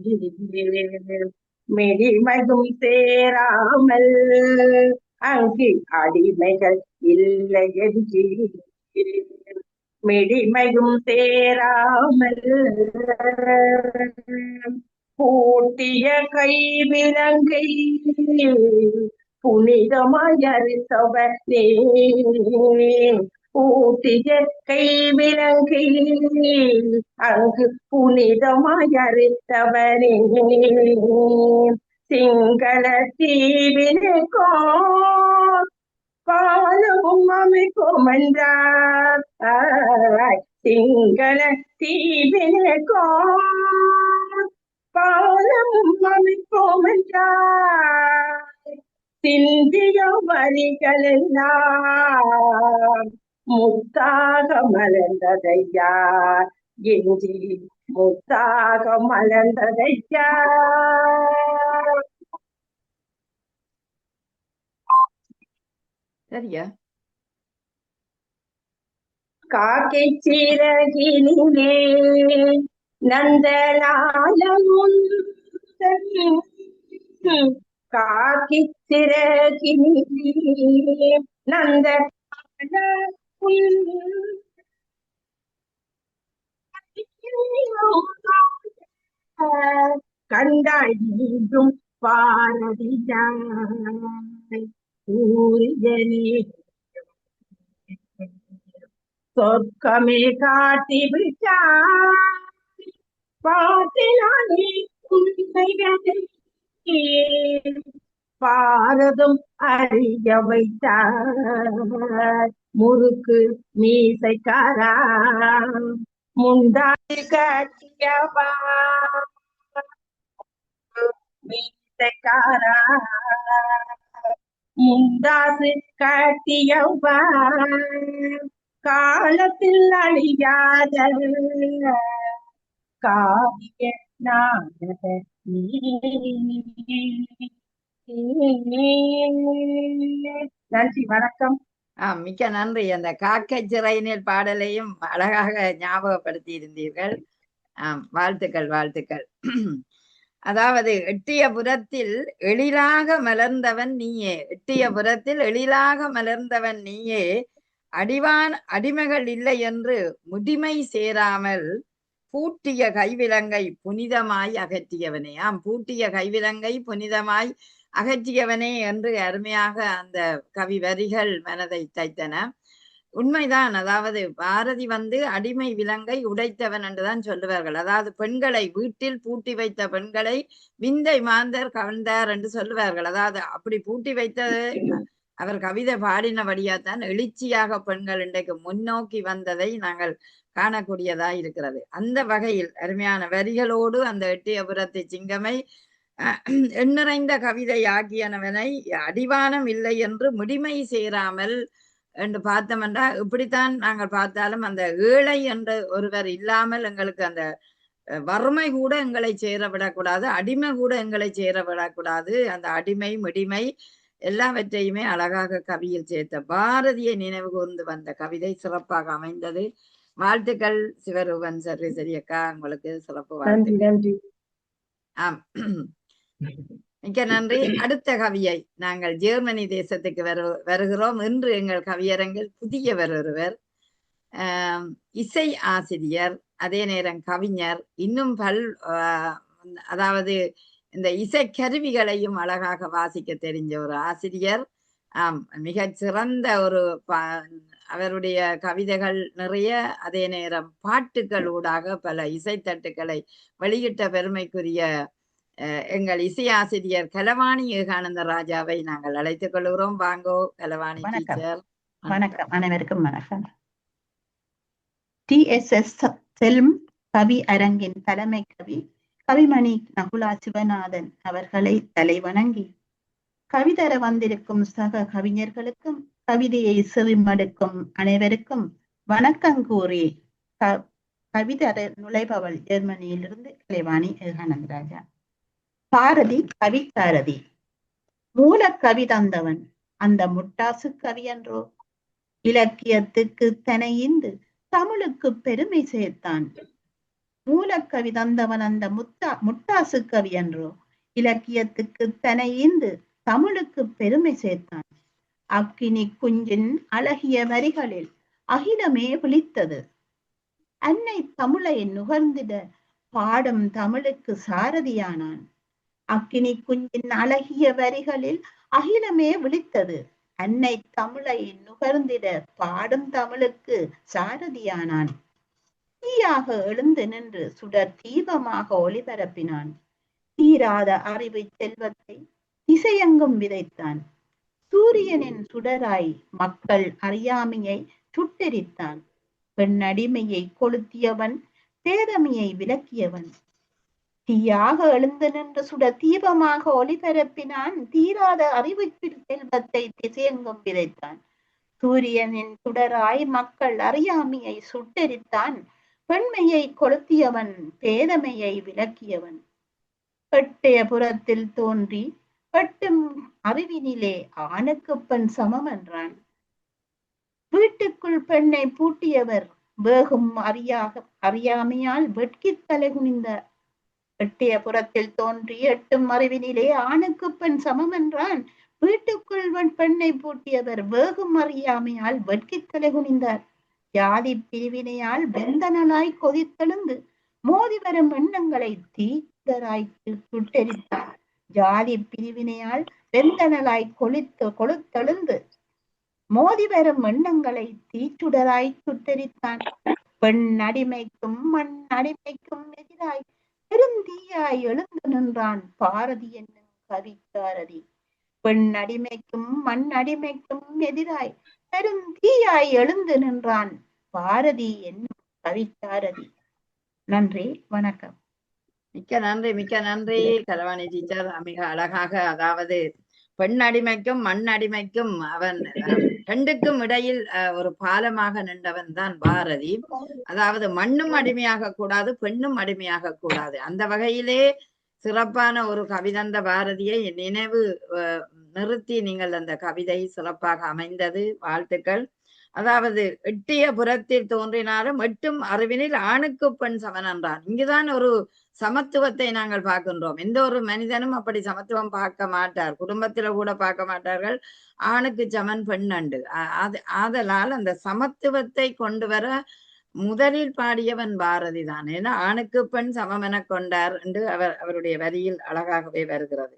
மிடிமையும் சேராமல் அங்கு அடிமைகள் இல்லை என்று மிடிமையும் சேராமல் பூட்டிய கைவிலங்கை புனிதமாய் அறுத்தவனே பூட்டிய கைவிலங்கை அங்கு புனிதமாய் அறுத்தவனே சிங்கள தீவினுக்கோ காலமும் அமைக்கும் என்றார் சிங்கள தீவினுக்கோ காலமும் அமைக்கும் என்றார் சிந்திய வரிகள் எல்லாம் முத்தாக மலர்ந்ததையா எஞ்சி முத்தாக மலர்ந்ததையா சரியா? காக்கை சிறகினிலே நந்தலாலமுன் காக்கி சிறகினிலே நந்த கண்டாய் நீடும் பாரதியாய் ஊரியனே சொர்க்கமே காட்டி விட்டார் பாட்டிலானே உண்மைகளை பாரதம் அறிய வைத்தார் முறுக்கு மீசைக்காரா முந்தாடி காட்டியவா மீசைக்காரா முந்தாசு காட்டியவா காலத்தில் அழியாத காவிய நாடக நன்றி வணக்கம். மிக்க நன்றி. அந்த காக்கை சிறையினில் பாடலையும் அழகாக ஞாபகப்படுத்தி இருந்தீர்கள். வாழ்த்துக்கள் வாழ்த்துக்கள். அதாவது எட்டிய புறத்தில் எழிலாக மலர்ந்தவன் நீயே, எட்டிய புறத்தில் எழிலாக மலர்ந்தவன் நீயே, அடிமைகள் இல்லை என்று முடிமை சேராமல் பூட்டிய கைவிலங்கை புனிதமாய் அகற்றியவனே. பூட்டிய கைவிலங்கை புனிதமாய் அகற்றியவனே என்று அருமையாக அந்த கவி வரிகள் மனதை தைத்தன. உண்மைதான். அதாவது பாரதி அடிமை விலங்கை உடைத்தவன் என்றுதான் சொல்லுவார்கள். அதாவது பெண்களை வீட்டில் பூட்டி வைத்த பெண்களை விந்தை மாந்தர் கவர்ந்தார் என்று சொல்லுவார்கள். அதாவது அப்படி பூட்டி வைத்த அவர் கவிதை பாடினபடியாத்தான் எழுச்சியாக பெண்கள் இன்றைக்கு முன்னோக்கி வந்ததை நாங்கள் காணக்கூடியதா இருக்கிறது. அந்த வகையில் அருமையான வரிகளோடு அந்த எட்டியபுரத்து சிங்கமை எண்ணிறைந்த கவிதை ஆகியனவனை அடிவானம் இல்லை என்று முடிமை சேராமல் என்று பார்த்தோம்ன்றா இப்படித்தான் நாங்கள் பார்த்தாலும் அந்த ஏழை என்ற ஒருவர் இல்லாமல் எங்களுக்கு அந்த வறுமை கூட எங்களை சேரவிடக்கூடாது, அடிமை கூட எங்களை சேரவிடக்கூடாது. அந்த அடிமை மிடிமை எல்லாவற்றையுமே அழகாக கவியில் சேர்த்த பாரதியை நினைவு கூர்ந்து வந்த கவிதை சிறப்பாக அமைந்தது. வாழ்த்துக்கள் சிவரூபன் சரி அக்கா, உங்களுக்கு சிறப்பு வாழ்த்துக்கள். மிக்க நன்றி. அடுத்த கவியை நாங்கள் ஜெர்மனி தேசத்துக்கு வருகிறோம். இன்று எங்கள் கவியரங்கில் புதியவர் ஒருவர், இசை ஆசிரியர், அதே நேரம் கவிஞர், இன்னும் அதாவது இந்த இசை கருவிகளையும் அழகாக வாசிக்க தெரிஞ்ச ஒரு ஆசிரியர். மிக சிறந்த ஒரு அவருடைய கவிதைகள் நிறைய, அதே நேரம் பாட்டுக்கள் ஊடாக பல இசைத்தட்டுக்களை வெளியிட்ட பெருமைக்குரிய எங்கள் இசை ஆசிரியர் கலவாணி ஏகானந்த ராஜாவை நாங்கள் அழைத்துக் கொள்கிறோம். வாங்கோ கலவாணி டீச்சர். வணக்கம், அனைவருக்கும் வணக்கம். TSS செல்ம் கவி அரங்கின் தலைமை கவி கவிமணி நகுலா சிவநாதன் அவர்களை தலை வணங்கி, கவிதர வந்திருக்கும் சக கவிஞர்களுக்கும் கவிதையை செவிமடுக்கும் அனைவருக்கும் வணக்கம் கூறி கவிதர நுழைபவள் ஜெர்மனியிலிருந்து கலைவாணி ஏகானந்த ராஜா. பாரதி கவிசாரதி, மூல கவி தந்தவன் அந்த முட்டாசு கவி என்றோ, இலக்கியத்துக்கு தனையிந்து தமிழுக்கு பெருமை சேர்த்தான். மூலக்கவி தந்தவன் அந்த முட்டாசு கவி என்றோ, இலக்கியத்துக்கு தனையிந்து தமிழுக்கு பெருமை சேர்த்தான். அக்கினி குஞ்சின் அழகிய வரிகளில் அகிலமே விழித்தது. அன்னை தமிழை நுகர்ந்திட பாடும் தமிழுக்கு சாரதியானான். அக்கினி குஞ்சின் அழகிய வரிகளில் அகிலமே விழித்தது. அன்னை தமிழை நுகர்ந்திட பாடும் தமிழுக்கு சாரதியானான். தீயாக எழுந்து நின்று சுடர் தீபமாக ஒளிபரப்பினான். தீராத அறிவு செல்வத்தை திசையெங்கும் விதைத்தான். சூரியனின் சுடராய் மக்கள் அறியாமையை சுட்டெரித்தான். பெண்ணடிமையை கொளுத்தியவன், பேதமையை விலக்கியவன். தீயாக எழுந்து நின்று சுடர் தீபமாக ஒளிபரப்பினான். தீராத அறிவு செல்வத்தை திசையெங்கும் விதைத்தான். சூரியனின் சுடராய் மக்கள் அறியாமையை சுட்டெரித்தான். பெண்மையை கொளுத்தியவன், பேதமையை விலக்கியவன். எட்டயபுரத்தில் தோன்றி எட்டும் அறிவினிலே ஆணுக்கு பெண் சமம் என்றான். வீட்டுக்குள் பெண்ணை பூட்டியவர் வேகும் அறியாமையால் வெட்கி தலை குனிந்தார். எட்டயபுரத்தில் தோன்றி எட்டும் அறிவினிலே ஆணுக்கு பெண் சமம் என்றான். வீட்டுக்குள் பெண்ணை பூட்டியவர் வேகும் அறியாமையால் வெட்கி தலை குனிந்தார். ஜாதி பிரிவினையால் வெந்தனலாய் கொதித்தெழுந்து மோதி வரும் எண்ணங்களை தீவிராய் சுட்டெரித்தார். ஜாதி பிரிவினையால் வெந்தனலாய் கொளுத்தெழுந்து மோதி வரும் எண்ணங்களை தீச்சுடராய் சுட்டெரித்தான். பெண் அடிமைக்கும் மண் அடிமைக்கும் எதிராய் பெருந்தீயாய் எழுந்து நின்றான் பாரதி என்னும் கவிச்சாரதி. பெண் அடிமைக்கும் மண் அடிமைக்கும் எதிராய் பெருந்தீயாய் எழுந்து நின்றான் பாரதி என்னும் கவிச்சாரதி. நன்றி, வணக்கம். மிக்க நன்றி கலவாணி டீச்சர். மிக அழகாக, அதாவது பெண் அடிமைக்கும் மண் அடிமைக்கும் அவன் ரெண்டுக்கும் இடையில் ஒரு பாலமாக நின்றவன் தான் பாரதி. அதாவது மண்ணும் அடிமையாக கூடாது, பெண்ணும் அடிமையாக கூடாது. அந்த வகையிலே சிறப்பான ஒரு கவிதந்த பாரதியை நினைவு நிறுத்தி நீங்கள் அந்த கவிதை சிறப்பாக அமைந்தது. வாழ்த்துக்கள். அதாவது எட்டிய புறத்தில் தோன்றினாலும் எட்டும் அறிவினில் ஆணுக்கு பெண் சமன் என்றான். இங்குதான் ஒரு சமத்துவத்தை நாங்கள் பார்க்கின்றோம். எந்த ஒரு மனிதனும் அப்படி சமத்துவம் பார்க்க மாட்டார், குடும்பத்தில கூட பார்க்க மாட்டார்கள். ஆணுக்கு சமன் பெண் அண்டு. ஆதலால் அந்த சமத்துவத்தை கொண்டு வர முதலில் பாடியவன் பாரதி தான். ஏன்னா ஆணுக்கு பெண் சமமென கொண்டார் என்று அவருடைய வரியில் அழகாகவே வருகிறது.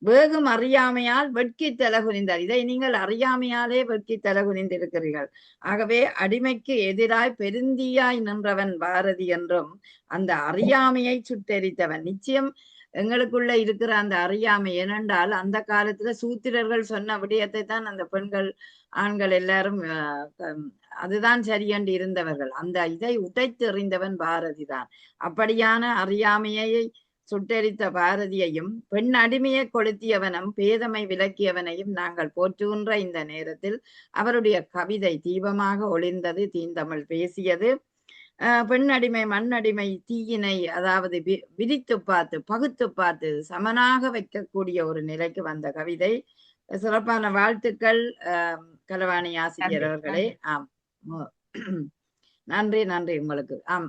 வேகும் அறியாமையால் வெட்கி தலகுனிந்தார். இதை நீங்கள் அறியாமையாலே வெட்கி தலகுனிந்திருக்கிறீர்கள். ஆகவே அடிமைக்கு எதிராய் பெருந்தியாய் நின்றவன் பாரதி என்றும், அந்த அறியாமையை சுட்டெரித்தவன். நிச்சயம் எங்களுக்குள்ள இருக்கிற அந்த அறியாமை ஏனென்றால், அந்த காலத்துல சூத்திரர்கள் சொன்ன விடயத்தை தான் அந்த பெண்கள் ஆண்கள் எல்லாரும் அதுதான் சரியென்று இருந்தவர்கள். அந்த இதை உடைத்து எறிந்தவன் பாரதி தான். அப்படியான அறியாமையை சுட்டெரித்த பாரதியையும் பெண் அடிமையை கொளுத்தியவனும் பேதமை விலக்கியவனையும் நாங்கள் போற்றுகின்ற இந்த நேரத்தில் அவருடைய கவிதை தீபமாக ஒளிர்ந்தது. தீந்தமிழ் பேசியது. பெண் அடிமை மண் அடிமை தீயினை அதாவது விரித்து பார்த்து பகுத்து பார்த்து சமனாக வைக்கக்கூடிய ஒரு நிலைக்கு வந்த கவிதை. சிறப்பான வாழ்த்துக்கள் கலவாணி ஆசிரியர் அவர்களே. ஆம், நன்றி உங்களுக்கு. ஆம்,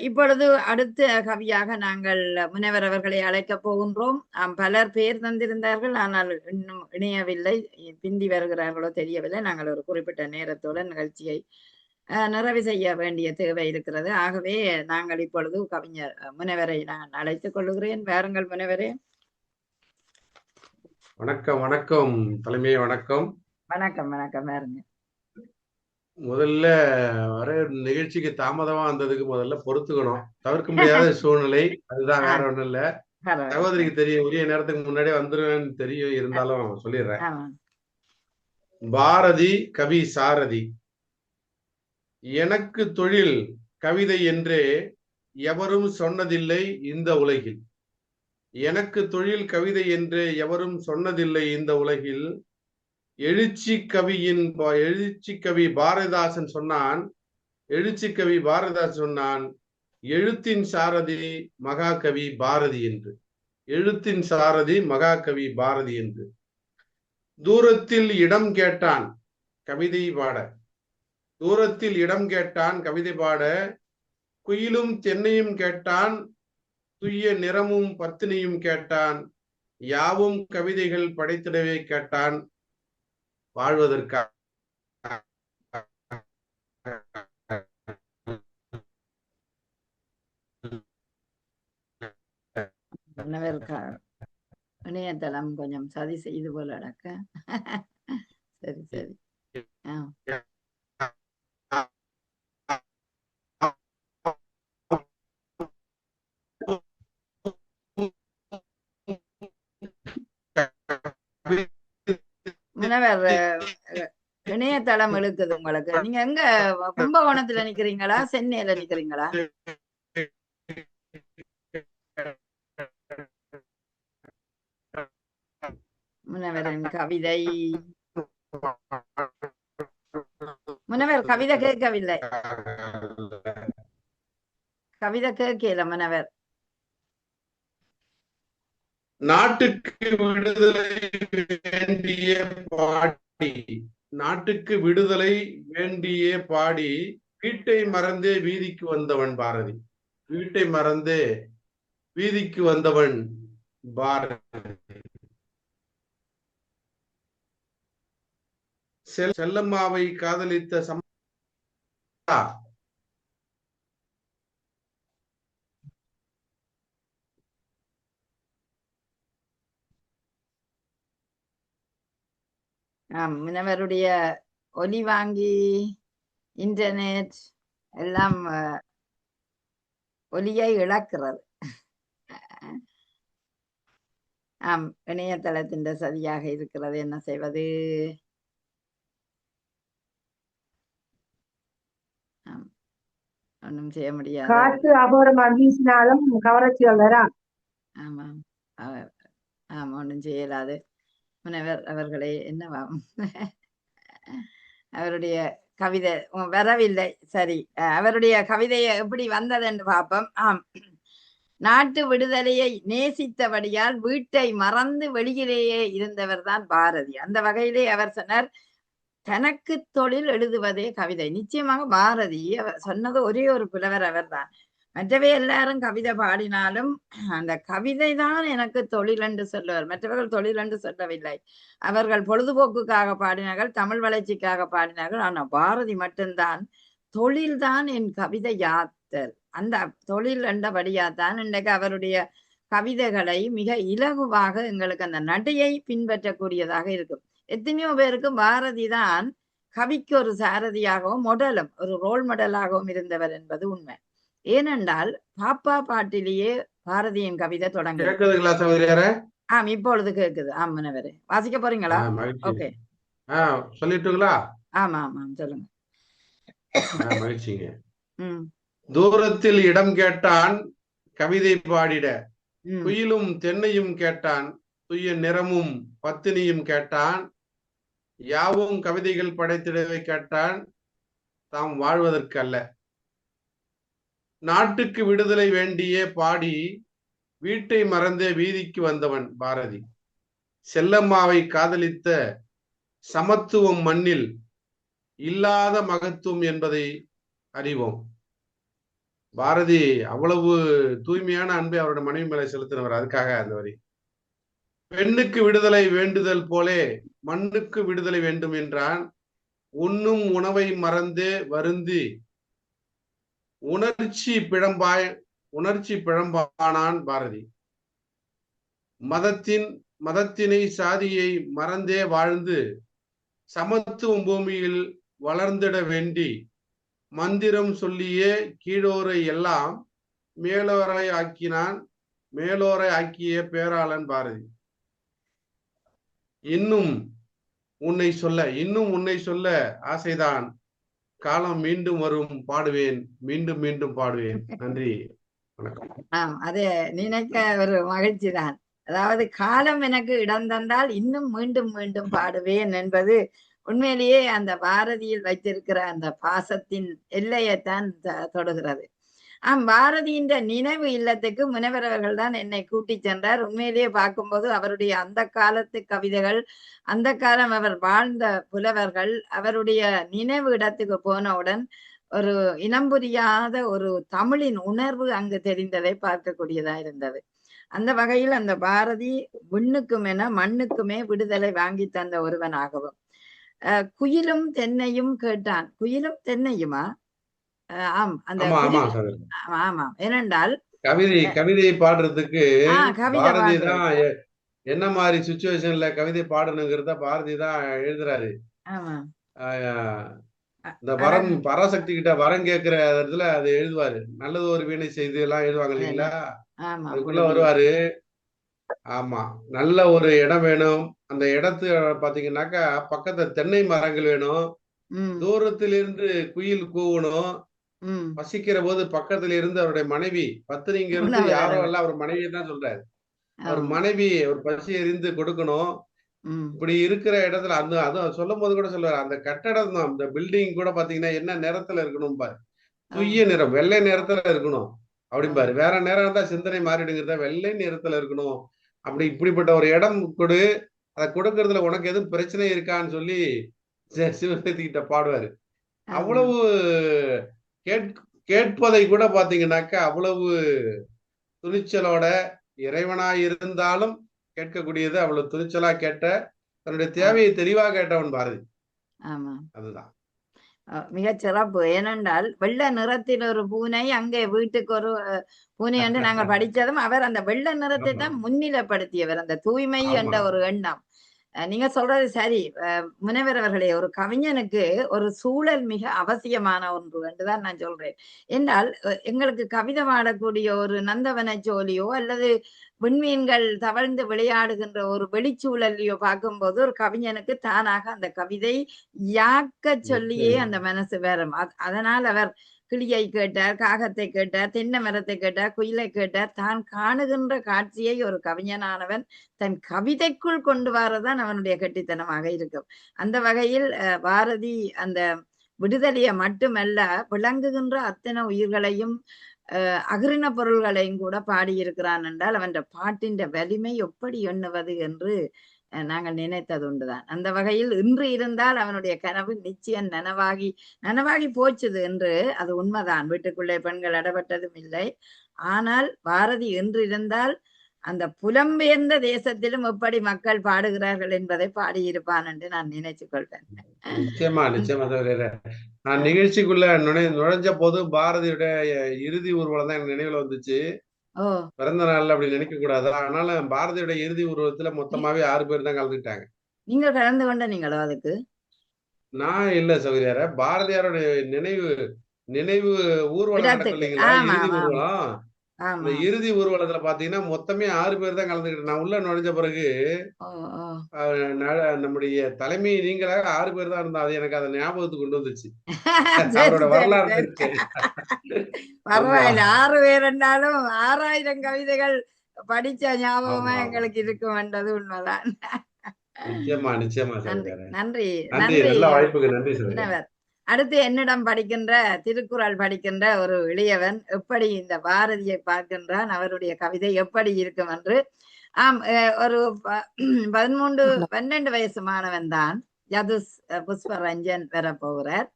இப்பொழுது அடுத்த கவியாக நாங்கள் முனைவர் அவர்களை அழைக்கப் போகின்றோம். பலர் பேர் தந்திருந்தார்கள், ஆனால் இன்னும் இணையவில்லை. பிந்தி வருகிறார்களோ தெரியவில்லை. நாங்கள் ஒரு குறிப்பிட்ட நேரத்தோட நிகழ்ச்சியை நிறைவு செய்ய வேண்டிய தேவை இருக்கிறது. ஆகவே நாங்கள் இப்பொழுது கவிஞர் முனைவரை நான் அழைத்துக் கொள்ளுகிறேன். வாருங்கள் முனைவரே. வணக்கம் தலைமையே. வணக்கம். வாருங்க. முதல்ல வர நிகழ்ச்சிக்கு தாமதமா வந்ததுக்கு முதல்ல பொறுத்துக்கணும். தவிர்க்க முடியாத சூழ்நிலை, அதுதான், வேற ஒண்ணும் இல்ல. சகோதரிக்கு தெரியும், உரிய நேரத்துக்கு முன்னாடியே வந்துருவேன்னு தெரியும், இருந்தாலும் சொல்லிடுறேன். பாரதி கவி சாரதி. எனக்கு தொழில் கவிதை என்றே எவரும் சொன்னதில்லை இந்த உலகில். எனக்கு தொழில் கவிதை என்றே எவரும் சொன்னதில்லை இந்த உலகில். எழுச்சி கவி பாரதிதாசன் சொன்னான். எழுத்தின் சாரதி மகாகவி பாரதி என்று. எழுத்தின் சாரதி மகாகவி பாரதி என்று. தூரத்தில் இடம் கேட்டான் கவிதை பாட. தூரத்தில் இடம் கேட்டான் கவிதை பாட. குயிலும் தென்னையும் கேட்டான், துய்ய நிறமும் பத்தினியும் கேட்டான். யாவும் கவிதைகள் படைத்திடவே கேட்டான், வாழ்வதற்காக. இணையதளம் கொஞ்சம் சதி செய்து போல அடக்க. சரி. முனைவர் இணையதளம் இழுக்குது உங்களுக்கு. நீங்க எங்க கும்பகோணத்துல நிக்கிறீங்களா, சென்னையில நிக்கிறீங்களா? முனைவரின் கவிதை, முனைவர் கவிதை கேட்கவில்லை. கவிதை கேட்கல முனைவர். நாட்டுக்கு விடுதலை வேண்டிய பாடி, நாட்டுக்கு விடுதலை வேண்டிய பாடி, வீட்டை மறந்தே வீதிக்கு வந்தவன் பாரதி. வீட்டை மறந்தே வீதிக்கு வந்தவன் பாரதி. செல்லம்மாவை காதலித்த முன்னவருடைய ஒலி வாங்கி இன்டர்நெட் எல்லாம் ஒலியை இழக்கிறது. இணையதளத்தின் சதியாக இருக்கிறது, என்ன செய்வது? ஒன்றும் செய்ய முடியாது. காற்று அகோரமா வீசினாலும் கவர்ச்சிகள் வரான். ஆமாம், ஒன்றும் செய்யலாது. முனைவர் அவர்களே, என்னவாம் அவருடைய கவிதை வரவில்லை. சரி, அவருடைய கவிதையை எப்படி வந்தது என்று பார்ப்போம். நாட்டு விடுதலையை நேசித்தபடியால் வீட்டை மறந்து வெளியிலேயே இருந்தவர் தான் பாரதி. அந்த வகையிலே அவர் சொன்னார், தனக்கு தொழில் எழுதுவதே கவிதை. நிச்சயமாக பாரதி அவர் சொன்னது ஒரே ஒரு புலவர் அவர் தான். மற்றவை எல்லாரும் கவிதை பாடினாலும் அந்த கவிதை தான் எனக்கு தொழில் என்று சொல்லுவார். மற்றவர்கள் தொழில் என்று சொல்லவில்லை. அவர்கள் பொழுதுபோக்குக்காக பாடினார்கள், தமிழ் வளர்ச்சிக்காக பாடினார்கள். ஆனால் பாரதி மட்டும்தான் தொழில்தான் என் கவிதை யாத்தல். அந்த தொழில் என்றபடியாத்தான் இன்றைக்கு அவருடைய கவிதைகளை மிக இலகுவாக எங்களுக்கு அந்த நடையை பின்பற்றக்கூடியதாக இருக்கும். எத்தனையோ பேருக்கு பாரதி தான் கவிக்கு ஒரு சாரதியாகவும் மொடலும் ஒரு ரோல் மாடலாகவும் இருந்தவர் என்பது உண்மை. ஏனென்றால் பாப்பா பாட்டிலேயே பாரதியின் கவிதை தொடங்குது. இப்பொழுது கேக்குது. முன்னவரே வாசிக்க போறீங்களா? ஓகே, சொல்லிட்டுங்களா? ஆமாம், சொல்லுங்க. மகிழ்ச்சிங்க. தூரத்தில் இடம் கேட்டான் கவிதை பாடிட, குயிலும் தென்னையும் கேட்டான், துய்ய நிறமும் பத்தினியும் கேட்டான், யாவும் கவிதைகள் படைத்திடவே கேட்டான், தாம் வாழ்வதற்கல்ல. நாட்டுக்கு விடுதலை வேண்டியே பாடி வீட்டை மறந்தே வீதிக்கு வந்தவன் பாரதி. செல்லம்மாவை காதலித்த சமத்துவம் மண்ணில் இல்லாத மகத்துவம் என்பதை அறிவோம். பாரதி அவ்வளவு தூய்மையான அன்பை அவருடைய மனைவி மேலே செலுத்தினவர். அதுக்காக அந்த வரி. பெண்ணுக்கு விடுதலை வேண்டுதல் போலே மண்ணுக்கு விடுதலை வேண்டும் என்றான், உண்ணும் உணவை மறந்தே வருந்தி உணர்ச்சி பிழம்பானான் பாரதி. மதத்தினை சாதியை மறந்தே வாழ்ந்து சமத்துவம் பூமியில் வளர்ந்திட வேண்டி மந்திரம் சொல்லியே கீழோரை எல்லாம் மேலோரை ஆக்கிய பேராளன் பாரதி. இன்னும் உன்னை சொல்ல ஆசைதான், காலம் மீண்டும் வரும் பாடுவேன், மீண்டும் மீண்டும் பாடுவேன். நன்றி, வணக்கம். அதே நினைக்க ஒரு மகிழ்ச்சி தான். அதாவது காலம் எனக்கு இடம் தந்தால் இன்னும் மீண்டும் மீண்டும் பாடுவேன் என்பது உண்மையிலேயே அந்த பாரதியில் வைத்திருக்கிற அந்த பாசத்தின் எல்லையைத்தான் தொடுகிறது. பாரதியின் நினைவு இல்லத்துக்கு முனைவர் அவர்கள் தான் என்னை கூட்டி சென்றார். உண்மையிலேயே பார்க்கும்போது அவருடைய அந்த காலத்து கவிதைகள், அந்த காலம் அவர் வாழ்ந்த புலவர்கள், அவருடைய நினைவு இடத்துக்கு போனவுடன் ஒரு இனம் புரியாத ஒரு தமிழின் உணர்வு அங்கு தெரிந்ததை பார்க்கக்கூடியதா இருந்தது. அந்த வகையில் அந்த பாரதி விண்ணுக்கும் என மண்ணுக்குமே விடுதலை வாங்கி தந்த ஒருவனாகவும். குயிலும் தென்னையும் கேட்டான். குயிலும் தென்னையுமா? ஆமாம். ஏனென்றால் கவிதை பாடுறதுக்கு பாரதி தான் என்ன மாதிரி சிச்சுவேஷன்ல கவிதை பாடணுங்கிறத பாரதி தான் எழுதுறாரு. இந்த வரம் பராசக்தி கிட்ட வரம் கேட்கிற இடத்துல அது எழுதுவாரு. நல்லது ஒரு வீணை செய்து எல்லாம் எழுதுவாங்க இல்லைங்களா, அதுக்குள்ள வருவாரு. ஆமா, நல்ல ஒரு இடம் வேணும். அந்த இடத்து பாத்தீங்கன்னாக்கா பக்கத்துல தென்னை மரங்கள் வேணும். தூரத்திலிருந்து குயில் கூவணும். பசிக்கிற போது பக்கத்துல இருந்து அவருடைய மனைவி பத்தினிங்க இருந்து யாரோ எல்லாம் அவர் மனைவியை தான் சொல்றாரு. அவர் மனைவி ஒரு பசி எறிந்து கொடுக்கணும். இப்படி இருக்கிற இடத்துல அந்த அதுவும் சொல்லும் போது கூட சொல்லுவாரு, அந்த கட்டடம் தான், அந்த பில்டிங் கூட பாத்தீங்கன்னா என்ன நிறத்துல இருக்கணும் பாரு, துய்ய நிறம், வெள்ளை நிறத்துல இருக்கணும் அப்படிம்பாரு. வேற நேரம் இருந்தா சிந்தனை மாறிடுங்கிறத, வெள்ளை நிறத்துல இருக்கணும். அப்படி இப்படிப்பட்ட ஒரு இடம் கொடு, அதை கொடுக்கறதுல உனக்கு எதுவும் பிரச்சனை இருக்கான்னு சொல்லி சிவசக்தி கிட்ட பாடுவாரு. அவ்வளவு கேட்பதை கூட பாத்தீங்கன்னாக்கா அவ்வளவு துணிச்சலோட, இறைவனாய் இருந்தாலும் கேட்கக்கூடியது அவ்வளவு துணிச்சலா கேட்ட, தன்னுடைய தேவையை தெளிவாக கேட்டவன் பாரதி. அதுதான் மிகச் சிறப்பு. ஏனென்றால் வெள்ள நிறத்தில் ஒரு பூனை, அங்கே வீட்டுக்கு ஒரு பூனை என்று நாங்கள் படித்ததும் அவர் அந்த வெள்ள நிறத்தை தான் முன்னிலைப்படுத்தியவர். அந்த தூய்மை என்ற ஒரு எண்ணம் நீங்க சொல்றது சரி. முனைவர் அவர்களே, ஒரு கவிஞனுக்கு ஒரு சூழல் மிக அவசியமான ஒன்று என்றுதான் நான் சொல்றேன். என்றால் எங்களுக்கு கவிதை பாடக்கூடிய ஒரு நந்தவன சோலியோ அல்லது விண்மீன்கள் தவழ்ந்து விளையாடுகின்ற ஒரு வெளிச்சூழலையோ பார்க்கும்போது ஒரு கவிஞனுக்கு தானாக அந்த கவிதை யாக்க சொல்லியே அந்த மனசு வரும். அதனால் அவர் கிளியை கேட்டார், காகத்தை கேட்டார், தென்னை மரத்தை கேட்டார், குயிலை கேட்டார். தான் காணுகின்ற காட்சியை ஒரு கவிஞனானவன் தன் கவிதைக்குள் கொண்டு வரதான் அவனுடைய கெட்டித்தனமாக இருக்கும். அந்த வகையில் பாரதி அந்த விடுதலையை மட்டுமல்ல, விளங்குகின்ற அத்தனை உயிர்களையும் அகிரின பொருள்களையும் கூட பாடியிருக்கிறான் என்றால் அவன் பாட்டின் வலிமை எப்படி எண்ணுவது என்று நாங்கள் நினைத்தது உண்டுதான். அந்த வகையில் இன்று இருந்தால் அவனுடைய கனவு நிச்சயம் நனவாகி போச்சுது என்று அது உண்மைதான். வீட்டுக்குள்ளே பெண்கள் அடப்பட்டதும் இல்லை. ஆனால் பாரதி என்று இருந்தால் அந்த புலம்பெயர்ந்த தேசத்திலும் எப்படி மக்கள் பாடுகிறார்கள் என்பதை பாடியிருப்பான் என்று நான் நினைச்சு கொள்வேன். நிச்சயமா நான் நிகழ்ச்சிக்குள்ள நுழைஞ்ச போது பாரதியுடைய இறுதி ஊர்வலம் தான் எனக்கு நினைவுல வந்துச்சு. பிறந்த நாள்ல அப்படி நினைக்க கூடாது. ஆனால பாரதியோட இறுதி உருவத்துல மொத்தமாவே 6 பேர் தான் கலந்துக்கிட்டாங்க. நீங்க கலந்து கொண்ட நீங்களோ அதுக்கு? நான் இல்ல சௌகரியார. பாரதியாரோட நினைவு ஊர்வலம் நடக்கும் இல்லைங்களா, இறுதி ஊர்வலம். இந்த இறுதி ஊர்வலத்துல பாத்தீங்கன்னா மொத்தமே 6 பேர் தான் கலந்துக்கிட்டு. நான் உள்ள நுழைஞ்ச பிறகு நம்முடைய தலைமை நீங்களாக 6 பேர் தான் இருந்தா. அது எனக்கு அதை ஞாபகத்துக்கு கொண்டு வந்துச்சு. அவரோட வரலாறு இருக்கு. பரவாயில்ல, 6 பேர் இருந்தாலும் 6000 கவிதைகள் படிச்ச ஞாபகமா எங்களுக்கு இருக்கும் என்றது உண்மைதான். நிச்சயமா நன்றி. எல்லா வாய்ப்புக்கு நன்றி. அடுத்து என்னிடம் படிக்கின்ற திருக்குறள் படிக்கின்ற ஒரு இளையவன் எப்படி இந்த பாரதியை பார்க்கின்றான், அவருடைய கவிதை எப்படி இருக்கும் என்று. ஒரு 12 வயசு மாணவன் தான் யதுஸ் புஷ்பரஞ்சன் பெற போகிறார்.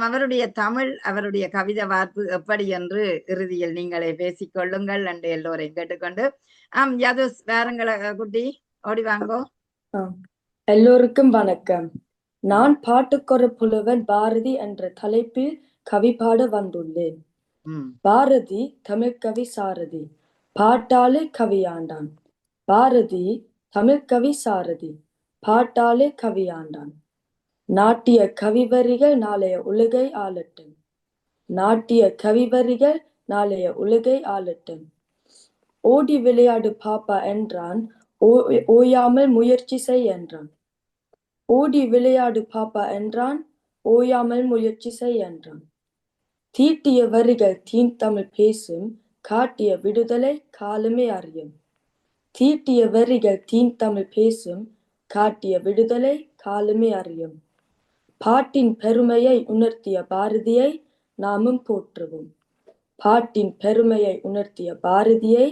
அவருடைய தமிழ், அவருடைய கவிதை வார்ப்பு எப்படி என்று இறுதியில் நீங்களே பேசிக்கொள்ளுங்கள் என்று எல்லோரையும் கேட்டுக்கொண்டு. யதுஸ், வேறுங்களை குட்டி ஓடி வாங்கோ. எல்லோருக்கும் வணக்கம். நான் பாட்டுக்கொரு புலவன் பாரதி என்ற தலைப்பில் கவி பாட வந்துள்ளேன். பாரதி தமிழ்கவி சாரதி, பாட்டாளே கவியாண்டான். பாரதி தமிழ்கவி சாரதி, பாட்டாளே கவியாண்டான். நாட்டிய கவிவரிகள் நாளைய உலகை ஆளட்டும். நாட்டிய கவிவரிகள் நாளைய உலகை ஆளட்டும். ஓடி விளையாடு பாப்பா என்றான், ஓயாமல் முயற்சி செய் என்றான். ஓடி விளையாடு பாப்பா என்றான், ஓயாமல் முயற்சி செய் என்றான். தீட்டிய வரிகள் தீன் தமிழ் பேசும், காட்டிய விடுதலை காலமே அறியும். தீட்டிய வரிகள் தீன் தமிழ் பேசும், காட்டிய விடுதலை காலமே அறியும். பாட்டின் பெருமையை உணர்த்திய பாரதியை நாமும் போற்றுவோம். பாட்டின் பெருமையை உணர்த்திய பாரதியை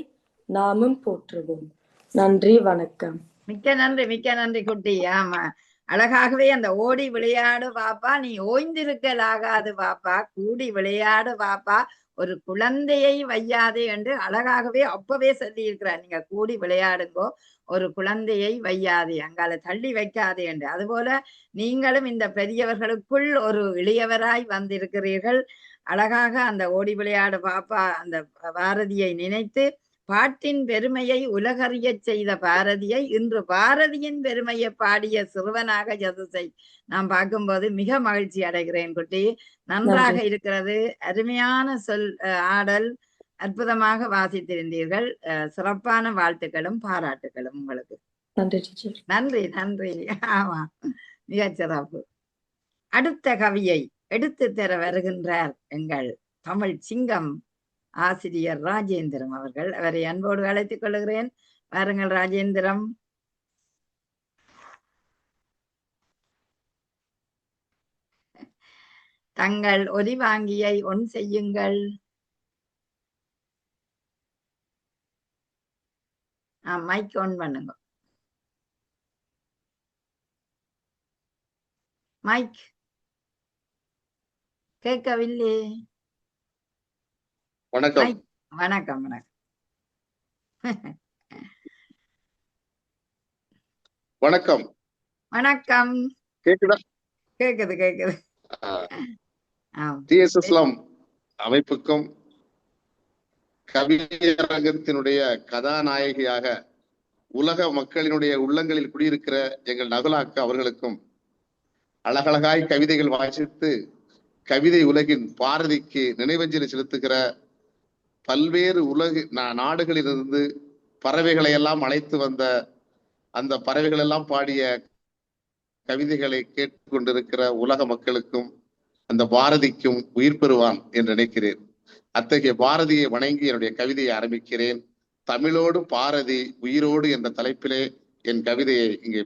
நாமும் போற்றுவோம். நன்றி, வணக்கம். மிக்க நன்றி குட்டி. ஆமா, அழகாகவே அந்த ஓடி விளையாடு பாப்பா, நீ ஓய்ந்திருக்கலாகாது பாப்பா, கூடி விளையாடு பாப்பா, ஒரு குழந்தையை வையாதே என்று அழகாகவே அப்பவே சொல்லி இருக்கிறார். நீங்க கூடி விளையாடுங்கோ, ஒரு குழந்தையை வையாதே, அங்கால தள்ளி வைக்காதே என்று. அதுபோல நீங்களும் இந்த பெரியவர்களுக்குள் ஒரு இளையவராய் வந்திருக்கிறீர்கள். அழகாக அந்த ஓடி விளையாடு பாப்பா அந்த பாரதியை நினைத்து பாட்டின் பெருமையை உலகறிய செய்த பாரதியை இன்று பாரதியின் பெருமையை பாடிய சிறுவனாக யதுஸை நான் பார்க்கும்போது மிக மகிழ்ச்சி அடைகிறேன் குட்டி. நன்றாக இருக்கிறது. அருமையான சொல் ஆடல், அற்புதமாக வாசித்திருந்தீர்கள். சிறப்பான வாழ்த்துக்களும் பாராட்டுகளும் உங்களுக்கு. நன்றி. ஆமா, மிகச்சிறப்பு. அடுத்த கவியை எடுத்து தர வருகின்றார் எங்கள் தமிழ் சிங்கம் ஆசிரியர் ராஜேந்திரம் அவர்கள். அவரை அன்போடு அழைத்துக் கொள்கிறேன். வாருங்கள் ராஜேந்திரம். தங்கள் ஒலிவாங்கியை ஒன் செய்யுங்கள். மைக் ஆன் பண்ணுங்க. மைக் கேட்கவில்லை. வணக்கம். வணக்கம். வணக்கம். வணக்கம். கேக்குதா? கேக்குது. TSSலாம் அமைப்புக்கும் கவியரங்கத்தினுடைய கதாநாயகியாக உலக மக்களினுடைய உள்ளங்களில் குடியிருக்கிற எங்கள் நகுலாக்கு அவர்களுக்கும் அழகழகாய் கவிதைகள் வாசித்து கவிதை உலகின் பாரதிக்கு நினைவஞ்சலி செலுத்துகிற பல்வேறு நாடுகளிலிருந்து பறவைகளை எல்லாம் அழைத்து வந்த அந்த பறவைகள் எல்லாம் பாடிய கவிதைகளை கேட்டுக்கொண்டிருக்கிற உலக மக்களுக்கும் அந்த பாரதிக்கும் உயிர் பெறுவான் என்று நினைக்கிறேன். அத்தகைய பாரதியை வணங்கி என்னுடைய கவிதையை ஆரம்பிக்கிறேன். தமிழோடு பாரதி உயிரோடு என்ற தலைப்பிலே என் கவிதையை இங்கே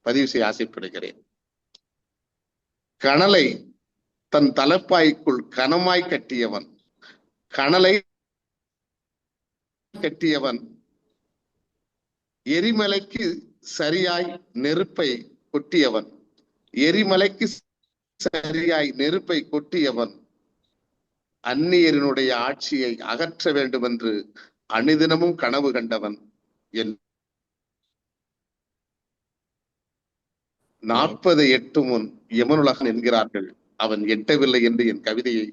பதிவு செய்ய ஆசைப்படுகிறேன். கனலை தன் தலைப்பாய்க்குள் கனமாய் கட்டியவன், கனலை கட்டியவன் எரிமலைக்கு சரியாய் நெருப்பை கொட்டியவன், எரிமலைக்கு சரியாய் நெருப்பை கொட்டியவன் அந்நியரினுடைய ஆட்சியை அகற்ற வேண்டும் என்று அனுதினமும் கனவு கண்டவன். என் 40 எட்டும் முன் யமனுலகன் என்கிறார்கள், அவன் எட்டவில்லை என்று என் கவிதையை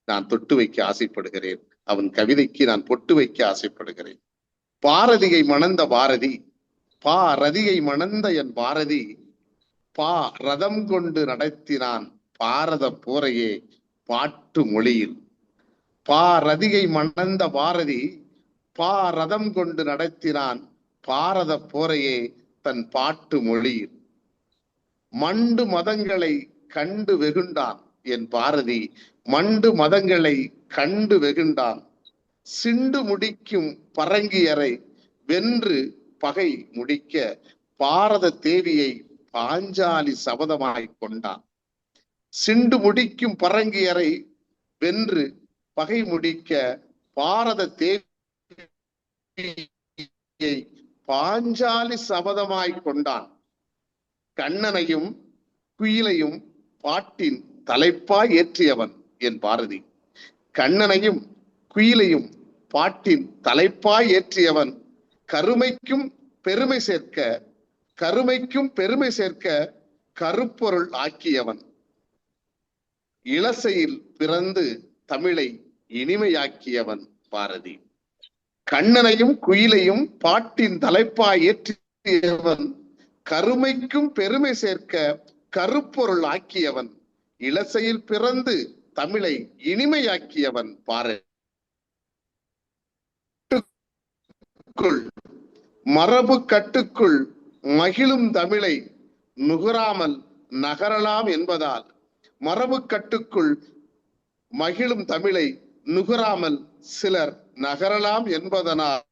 நான் தொட்டு வைக்க ஆசைப்படுகிறேன். அவன் கவிதைக்கு நான் பொட்டு வைக்க ஆசைப்படுகிறேன். பாரதியை மணந்த பாரதி, ரதியை மணந்த என் பாரதி, ரதம் கொண்டு நடத்தினான் பாரத போரையே பாட்டு மொழியில். ரதியை மணந்த பாரதி, ரதம் கொண்டு நடத்தினான் பாரத போரையே தன் பாட்டு மொழியில். மண்டு மதங்களை கண்டு வெகுண்டான் என் பாரதி, மண்டு மதங்களை கண்டு வெகுண்டான். சிண்டு முடிக்கும் பரங்கியரை வென்று பகை முடிக்க பாரத தேவியை பாஞ்சாலி சபதமாய் கொண்டான். சிண்டு முடிக்கும் பரங்கியரை வென்று பகை முடிக்க பாரத தேவியை பாஞ்சாலி சபதமாய் கொண்டான். கண்ணனையும் குயிலையும் பாட்டின் தலைப்பாய் ஏற்றியவன் என் பாரதி, கண்ணனையும் குயிலையும் பாட்டின் தலைப்பாய் ஏற்றியவன். கருமைக்கும் பெருமை சேர்க்க, கருமைக்கும் பெருமை சேர்க்க கருப்பொருள் ஆக்கியவன். இளசையில் பிறந்து தமிழை இனிமையாக்கியவன் பாரதி. கண்ணனையும் குயிலையும் பாட்டின் தலைப்பாய் ஏற்றியவன். கருமைக்கும் பெருமை சேர்க்க கருப்பொருள் ஆக்கியவன். இளசையில் பிறந்து தமிழை இனிமையாக்கியவன் பாரதி. மரபு கட்டுக்குள் மகிழும் தமிழை நுகராமல் நகரலாம் என்பதால், மரபு கட்டுக்குள் மகிழும் தமிழை நுகராமல் சிலர் நகரலாம் என்பதனால்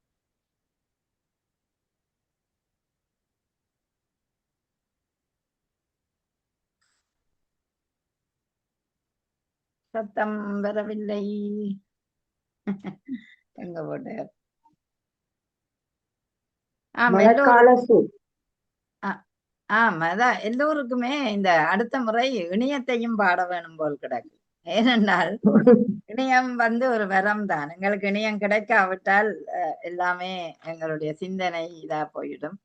சத்தம் வரவில்லை. எங்க போட்டார்? மழைக்கால சூழ். அதான் எல்லோருக்குமே இந்த அடுத்த முறை இணையத்தையும் பாட வேணும் போல் கிடக்கு. ஏனென்றால் இணையம் ஒரு வரம் தான். எங்களுக்கு இணையம் கிடைக்காவிட்டால் எல்லாமே எங்களுடைய சிந்தனை இதா போயிடும்.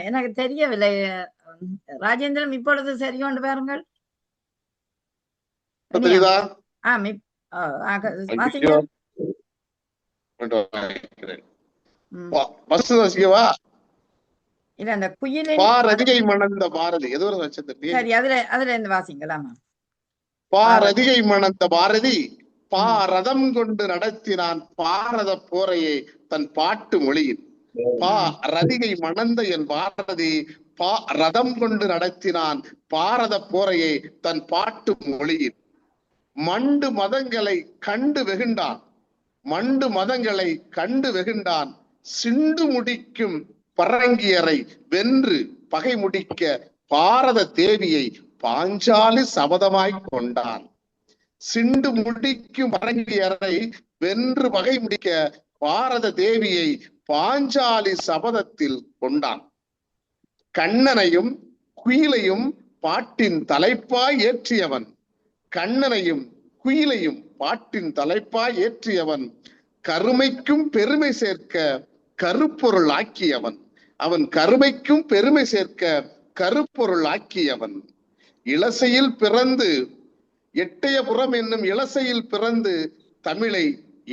எனக்கு தெரியவில்லை. ராஜேந்திரன் இப்பொழுது சரி கொண்டு பாருங்கள். இல்ல அந்த குயிலின் ரதியை மணந்த பாரதி ஏதோ ஒரு சரி, அதுல இருந்து வாசிங்களாமா. ரதியை மணந்த பாரதி, ரதம் கொண்டு நடத்தினான் பாரத போரையே தன் பாட்டு மொழியில். ரதியை மணந்த என் பாரதி, ரதம் கொண்டு நடத்தினான் பாரத போரையே தன் பாட்டு மொழியில். மண்டு மதங்களை கண்டு வெகுண்டான், மண்டு மதங்களை கண்டு வெகுண்டான். சிண்டு முடிக்கும் பரங்கியரை வென்று பகை முடிக்க பாரத தேவியை பாஞ்சாலி சபதமாய் கொண்டான். சிண்டு முடிக்கும் பரங்கியரை வென்று பகை முடிக்க பாரத தேவியை பாஞ்சாலி சபதத்தில் கொண்டான். கண்ணனையும் குயிலையும் பாட்டின் தலைப்பாய் ஏற்றியவன், கண்ணனையும் குயிலையும் பாட்டின் தலைப்பாய் ஏற்றியவன். கருமைக்கும் பெருமை சேர்க்க கருப்பொருள் ஆக்கியவன், அவன் கருமைக்கும் பெருமை சேர்க்க கருப்பொருள் ஆக்கியவன். இளசையில் பிறந்து எட்டயபுரம் என்னும் இளசையில் பிறந்து தமிழை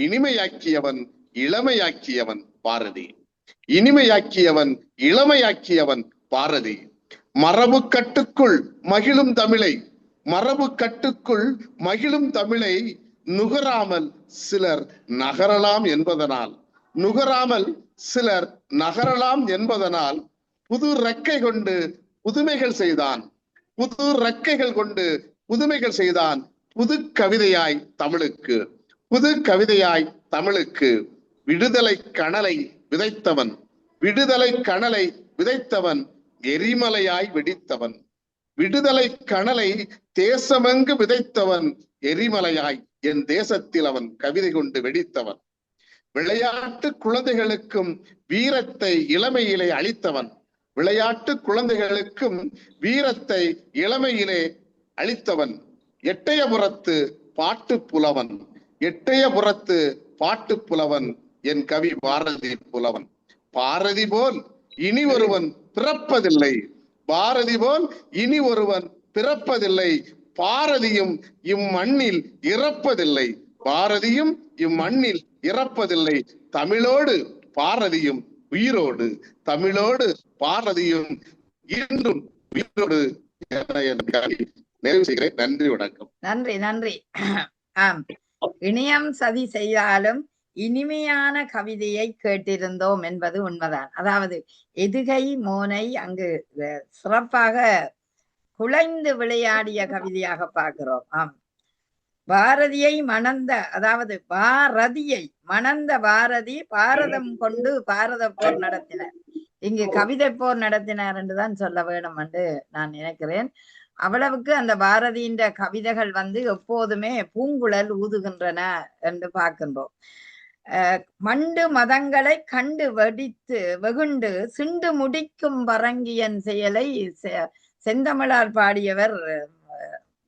இனிமையாக்கியவன், இளமையாக்கியவன் பாரதி. இனிமையாக்கியவன் இளமையாக்கியவன் பாரதி. மரபு கட்டுக்குள் மகிழும் தமிழை நுகராமல் சிலர் நகரலாம் என்பதனால் புது ரெக்கை கொண்டு புதுமைகள் செய்தான் புது கவிதையாய் தமிழுக்கு விடுதலை கனலை விதைத்தவன் எரிமலையாய் வெடித்தவன். விடுதலை கனலை தேசமெங்கு விதைத்தவன் எரிமலையாய் என் தேசத்தில் அவன் கவிதை கொண்டு வெடித்தவன். விளையாட்டு குழந்தைகளுக்கும் வீரத்தை இளமையிலே அளித்தவன். எட்டயபுரத்து பாட்டுப்புலவன் என் கவி பாரதி புலவன். பாரதி போல் இனி ஒருவன் பிறப்பதில்லை. பாரதியும் இம்மண்ணில் இறப்பதில்லை. தமிழோடு பாரதியும் உயிரோடு, இன்றும் உயிரோடு நிறைவு செய்கிறேன். நன்றி, வணக்கம். நன்றி. ஆம், இணையம் சதி செய்தாலும் இனிமையான கவிதையை கேட்டிருந்தோம் என்பது உண்மைதான். அதாவது எதுகை மோனை அங்கு சிறப்பாக குலைந்து விளையாடிய கவிதையாக பார்க்கிறோம். ஆம், பாரதியை மணந்த பாரதி பாரதம் கொண்டு பாரத போர் நடத்தினார். இங்கு கவிதை போர் நடத்தினார் என்றுதான் சொல்ல வேண்டும் என்று நான் நினைக்கிறேன். அவ்வளவுக்கு அந்த பாரதியின் கவிதைகள் எப்போதுமே பூங்குழல் ஊதுகின்றன என்று பார்க்கின்றோம். மண்டு மதங்களை கண்டு வெகுண்டு சிண்டு முடிக்கும் பரங்கியன் செயலை செந்தமிழால் பாடியவர்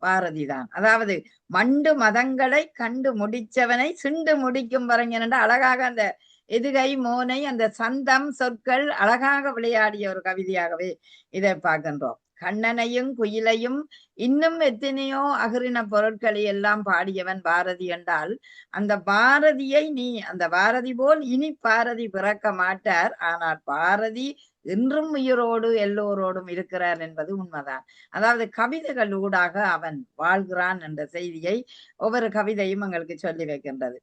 பாரதிதான். அதாவது மண்டு மதங்களை கண்டு முடிச்சவனை சிண்டு முடிக்கும் பரங்கியன் என்று அழகாக அந்த எதுகை மோனை அந்த சந்தம் சொற்கள் அழகாக விளையாடிய ஒரு கவிதையாகவே இதை பார்க்கின்றோம். கண்ணனையும் குயிலையும் இன்னும் எத்தனையோ அகரின பொருட்களை எல்லாம் பாடியவன் பாரதி என்றால், அந்த பாரதி போல் இனி பாரதி பிறக்க மாட்டார். ஆனால் பாரதி இன்றும் உயிரோடு எல்லோரோடும் இருக்கிறார் என்பது உண்மைதான். அதாவது கவிதைகள் ஊடாக அவன் வாழ்கிறான் என்ற செய்தியை ஒவ்வொரு கவிதையும் எங்களுக்கு சொல்லி வைக்கின்றது.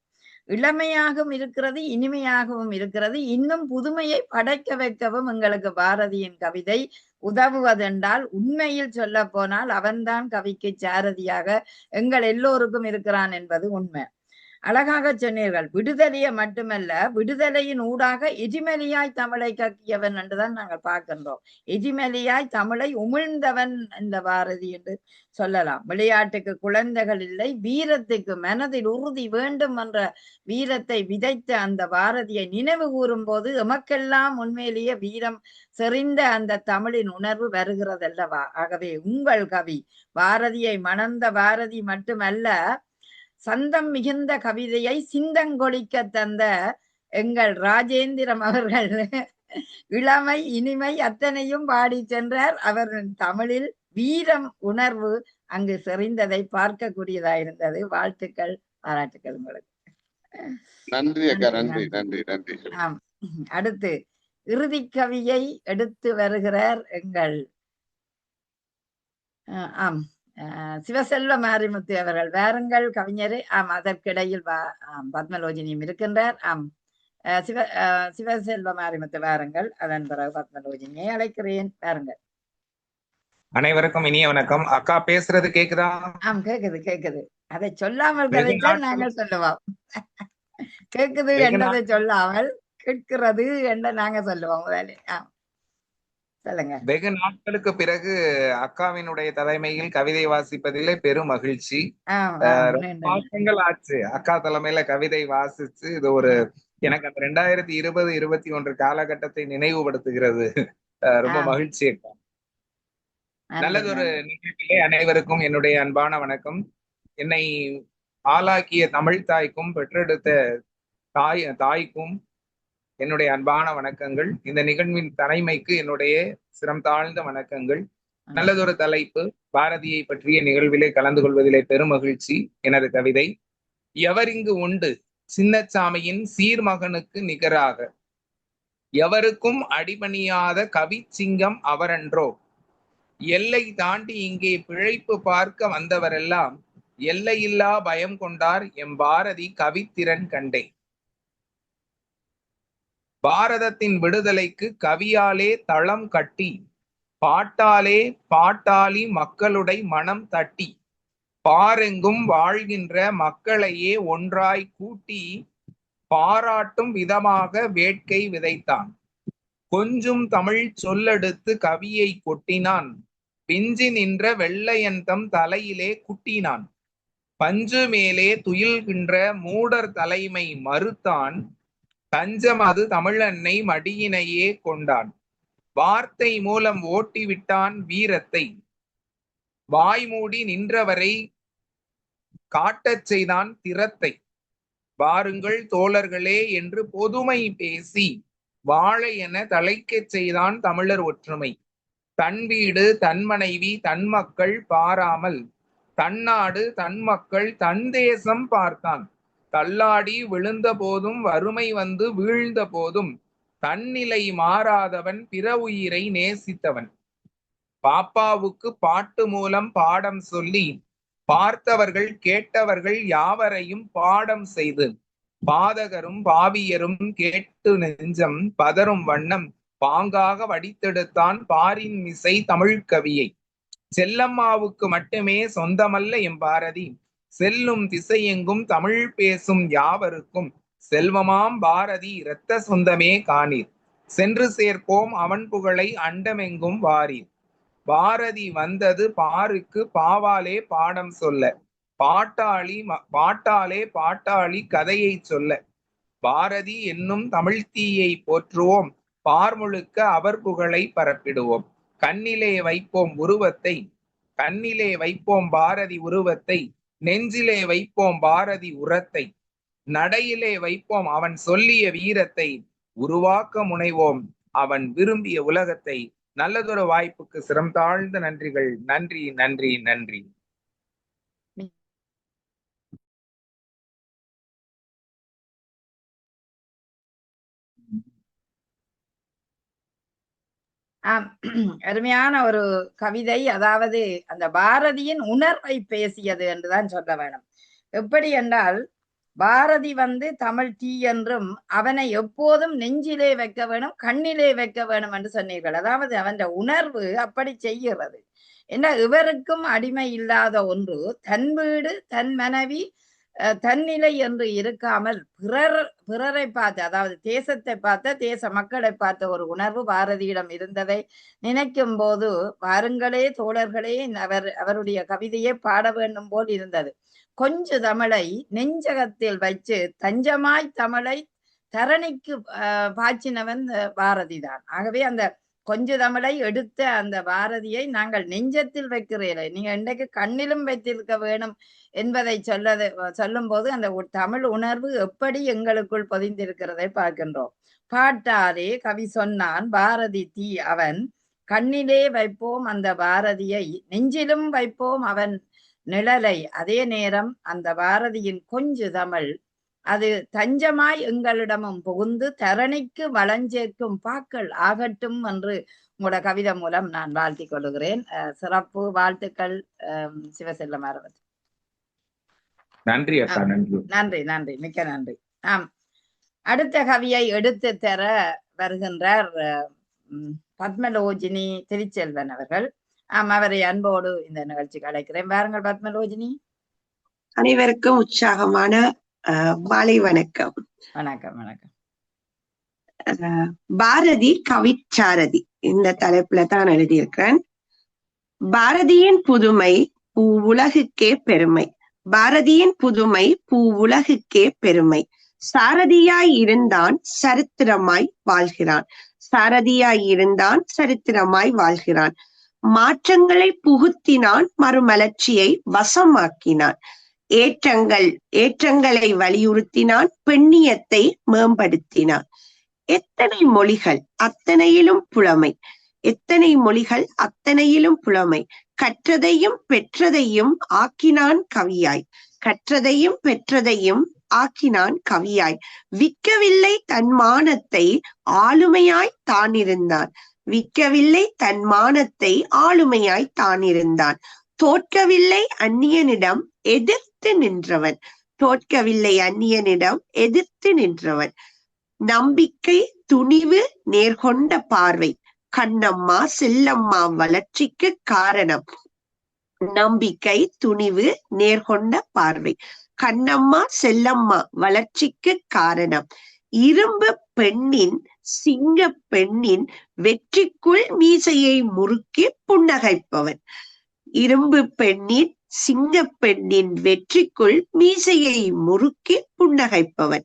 இளமையாகவும் இருக்கிறது, இனிமையாகவும் இருக்கிறது. இன்னும் புதுமையை படைக்க வைக்கவும் எங்களுக்கு பாரதியின் கவிதை உதவுவதென்றால், உண்மையில் சொல்ல போனால் அவன்தான் கவிக்கு சாரதியாக எங்கள் எல்லோருக்கும் இருக்கிறான் என்பது உண்மை. அழகாக சொன்னீர்கள். விடுதலையை மட்டுமல்ல, விடுதலையின் ஊடாக எஜிமலியாய் தமிழை கக்கியவன் என்றுதான் நாங்கள் பார்க்கின்றோம். எஜிமலியாய் தமிழை உமிழ்ந்தவன் இந்த பாரதி என்று சொல்லலாம். விளையாட்டுக்கு குழந்தைகள் இல்லை, வீரத்துக்கு மனதில் உறுதி வேண்டும் என்ற வீரத்தை விதைத்த அந்த பாரதியை நினைவு கூறும் போது எமக்கெல்லாம் உண்மையிலேயே வீரம் செறிந்த அந்த தமிழின் உணர்வு வருகிறதல்லவா? ஆகவே உங்கள் கவி பாரதியை மணந்த பாரதி மட்டுமல்ல, சந்தம் மிகுந்த கவிதையை சிந்தங்கொழிக்க தந்த எங்கள் ராஜேந்திரம் அவர்கள் இளமை இனிமை அத்தனையும் பாடி சென்றார். அவர் தமிழில் வீரம் உணர்வு அங்கு செறிந்ததை பார்க்கக்கூடியதாயிருந்தது. வாழ்த்துக்கள், பாராட்டுக்கள் உங்களுக்கு. நன்றி அக்கா, நன்றி நன்றி நன்றி. ஆம், அடுத்து இறுதி கவியை எடுத்து வருகிறார் எங்கள் சிவசெல்வ மாரிமுத்து அவர்கள். வாருங்கள் கவிஞரே. ஆம், அதற்கிடையில் பத்மலோஜினியும் இருக்கின்றார். ஆம், சிவசெல்வ மாரிமுத்து வாருங்கள். அதன் பிறகு பத்மலோஜினியை அழைக்கிறேன். வாருங்கள். அனைவருக்கும் இனிய வணக்கம். அக்கா பேசுறது கேக்குதா? ஆம், கேக்குது. அதை சொல்லாமல் கதைத்தால் நாங்கள் சொல்லுவோம். கேக்குது என்றதை சொல்லாமல் கேட்கிறது என்று நாங்க சொல்லுவோம் முதலே. சொல்லுங்க. வெகு நாட்களுக்கு பிறகு அக்காவினுடைய தலைமையில் கவிதை வாசிப்பதிலே பெரும் மகிழ்ச்சி. மாசங்கள் ஆச்சு அக்கா தலைமையில கவிதை வாசிச்சு. இது ஒரு எனக்கு அந்த 2020-21 காலகட்டத்தை நினைவுபடுத்துகிறது. ரொம்ப மகிழ்ச்சி அக்கா. நல்லதொரு நிகழ்ச்சியிலே அனைவருக்கும் என்னுடைய அன்பான வணக்கம். என்னை ஆளாக்கிய தமிழ் தாய்க்கும் பெற்றெடுத்த தாய்க்கும் என்னுடைய அன்பான வணக்கங்கள். இந்த நிகழ்வின் தலைமைக்கு என்னுடைய சிரம் தாழ்ந்த வணக்கங்கள். நல்லதொரு தலைப்பு, பாரதியை பற்றிய நிகழ்விலே கலந்து கொள்வதிலே பெரும் மகிழ்ச்சி. எனது கவிதை, எவரிங்கு உண்டு சின்னச்சாமியின் சீர்மகனுக்கு நிகராக. எவருக்கும் அடிபணியாத கவிச்சிங்கம் அவரன்றோ. எல்லை தாண்டி இங்கே பிழைப்பு பார்க்க வந்தவரெல்லாம் எல்லையில்லா பயம் கொண்டார் எம் பாரதி கவித்திறன் கண்டே. பாரதத்தின் விடுதலைக்கு கவியாலே தளம் கட்டி, பாட்டாலே பாட்டாளி மக்களுடைய மனம் தட்டி, பாரெங்கும் வாழ்கின்ற மக்களையே ஒன்றாய் கூட்டி பாராட்டும் விதமாக வேட்கை விதைத்தான். கொஞ்சும் தமிழ் சொல்லெடுத்து கவியை கொட்டினான், பிஞ்சி நின்ற வெள்ளையந்தம் தலையிலே குட்டினான். பஞ்சு மேலே துயில்கின்ற மூடர் தலைமை மறுத்தான், தஞ்சம் அது தமிழன்னை மடியினையே கொண்டான். வார்த்தை மூலம் ஓட்டிவிட்டான் வீரத்தை, வாய்மூடி நின்றவரை காட்டச் செய்தான் திறத்தை. வாருங்கள் தோழர்களே என்று பொதுமை பேசி வாழை என தலைக்கச் செய்தான் தமிழர் ஒற்றுமை. தன் வீடு தன் மனைவி தன் மக்கள் பாராமல், தன்னாடு தன் மக்கள் தன் தேசம் பார்த்தான். தள்ளாடி விழுந்த போதும் வறுமை வந்து வீழ்ந்த போதும் தன்னிலை மாறாதவன் பிற உயிரை நேசித்தவன். பாப்பாவுக்கு பாட்டு மூலம் பாடம் சொல்லி பார்த்தவர்கள் கேட்டவர்கள் யாவரையும் பாடம் செய்து, பாதகரும் பாவியரும் கேட்டு நெஞ்சம் பதரும் வண்ணம் பாங்காக வடித்தெடுத்தான் பாரின் மிசை தமிழ் கவியை. செல்லம்மாவுக்கு மட்டுமே சொந்தமல்ல எம் பாரதி, செல்லும் திசையெங்கும் தமிழ் பேசும் யாவருக்கும் செல்வமாம் பாரதி இரத்த சொந்தமே காணீர். சென்று சேர்ப்போம் அவன் புகழை அண்டமெங்கும் வாரீர். பாரதி வந்தது பாருக்கு பாவாலே பாடம் சொல்ல, பாட்டாலே பாட்டாளி கதையை சொல்ல. பாரதி என்னும் தமிழ்த்தீயை போற்றுவோம், பார்முழுக்க அவர் புகழை பரப்பிடுவோம். கண்ணிலே வைப்போம் உருவத்தை, கண்ணிலே வைப்போம் பாரதி உருவத்தை, நெஞ்சிலே வைப்போம் பாரதி உரத்தை, நடையிலே வைப்போம் அவன் சொல்லிய வீரத்தை, உருவாக்க முனைவோம் அவன் விரும்பிய உலகத்தை. நல்லதொரு வாய்ப்புக்கு சிரம் தாழ்ந்த நன்றிகள். நன்றி நன்றி நன்றி. அருமையான ஒரு கவிதை. அதாவது அந்த பாரதியின் உணர்வை பேசியது என்றுதான் சொல்ல வேணும். எப்படி என்றால், பாரதி தமிழ் தீ என்றும் அவனை எப்போதும் நெஞ்சிலே வைக்க வேணும், கண்ணிலே வைக்க வேணும் என்று சொன்னீர்கள். அதாவது அவன் உணர்வு அப்படி செய்கிறது. என்ன, இவருக்கும் அடிமை இல்லாத ஒன்று, தன் வீடு தன் மனைவி தன்னிலை என்று இருக்காமல் பிறரை பார்த்து, அதாவது தேசத்தை பார்த்த தேச மக்களை பார்த்த ஒரு உணர்வு பாரதியிடம் இருந்ததை நினைக்கும் போது, வாருங்களே தோழர்களே அவருடைய கவிதையை பாட வேண்டும் போல் இருந்தது. கொஞ்ச தமிழை நெஞ்சகத்தில் வச்சு தஞ்சமாய் தமிழை தரணிக்கு பாய்ச்சினவன் பாரதிதான். ஆகவே அந்த கொஞ்ச தமிழை எடுத்த அந்த பாரதியை நாங்கள் நெஞ்சத்தில் வைக்கிறீர்களே, நீங்க இன்றைக்கு கண்ணிலும் வைத்திருக்க வேணும் என்பதை சொல்லும் போது அந்த தமிழ் உணர்வு எப்படி எங்களுக்குள் பொதிந்திருக்கிறதை பார்க்கின்றோம். பாட்டாலே கவி சொன்னான் பாரதி தீ அவன், கண்ணிலே வைப்போம் அந்த பாரதியை, நெஞ்சிலும் வைப்போம் அவன் நிழலை. அதே நேரம் அந்த பாரதியின் கொஞ்சு தமிழ் அது தஞ்சமாய் எங்களிடமும் புகுந்து தரணிக்கு வளஞ்சேர்க்கும் பாக்கள் ஆகட்டும் என்று உங்களோட கவிதை மூலம் நான் வாழ்த்திக் கொள்கிறேன். சிறப்பு வாழ்த்துக்கள் சிவசெல்லம் அரவத். நன்றி அக்கா. நன்றி நன்றி நன்றி, மிக்க நன்றி. அடுத்த கவியை எடுத்து தர வருகின்றார் பத்மலோஜினி திருச்செல்வன் அவர்கள். அவரை அன்போடு இந்த நிகழ்ச்சிக்கு அழைக்கிறேன். வாருங்கள் பத்மலோஜினி. அனைவருக்கும் உற்சாகமான மாலை வணக்கம். வணக்கம் வணக்கம். பாரதி கவிச்சாரதி இந்த தலைப்புல தான் எழுதியிருக்கிறேன். பாரதியின் புதுமை பூ உலகுக்கே பெருமை, பாரதியின் புதுமை பூ உலகுக்கே பெருமை. சாரதியாய் இருந்தான் சரித்திரமாய் வாழ்கிறான், சாரதியாய் இருந்தான் சரித்திரமாய் வாழ்கிறான். மாற்றங்களை புகுத்தினான், மறுமலர்ச்சியை வசமாக்கினான். ஏற்றங்களை வலியுறுத்தினான், பெண்ணியத்தை மேம்படுத்தினான். எத்தனை மொழிகள் அத்தனையிலும் புலமை, எத்தனை மொழிகள் அத்தனையிலும் புலமை. கற்றதையும் பெற்றதையும் ஆக்கினான் கவியாய், கற்றதையும் பெற்றதையும் ஆக்கினான் கவியாய். விற்கவில்லை தன் மானத்தை ஆளுமையாய் தான் இருந்தான். விற்கவில்லை தன் மானத்தை ஆளுமையாய் தான் இருந்தான். தோற்கவில்லை அந்நியனிடம் எதிர்த்து நின்றவன். தோற்கவில்லை அந்நியனிடம் எதிர்த்து நின்றவன். நம்பிக்கை, துணிவு, நேர்கொண்ட பார்வை கண்ணம்மா செல்லம்மா வளர்ச்சிக்கு காரணம். நம்பிக்கை, துணிவு, நேர்கொண்ட பார்வை கண்ணம்மா செல்லம்மா வளர்ச்சிக்கு காரணம். இரும்பு பெண்ணின் சிங்க பெண்ணின் வெற்றிக்குள் மீசையை முறுக்கி புன்னகைப்பவன். இரும்பு பெண்ணின் சிங்க பெண்ணின் வெற்றிக்குள் மீசையை முறுக்கி புன்னகைப்பவன்.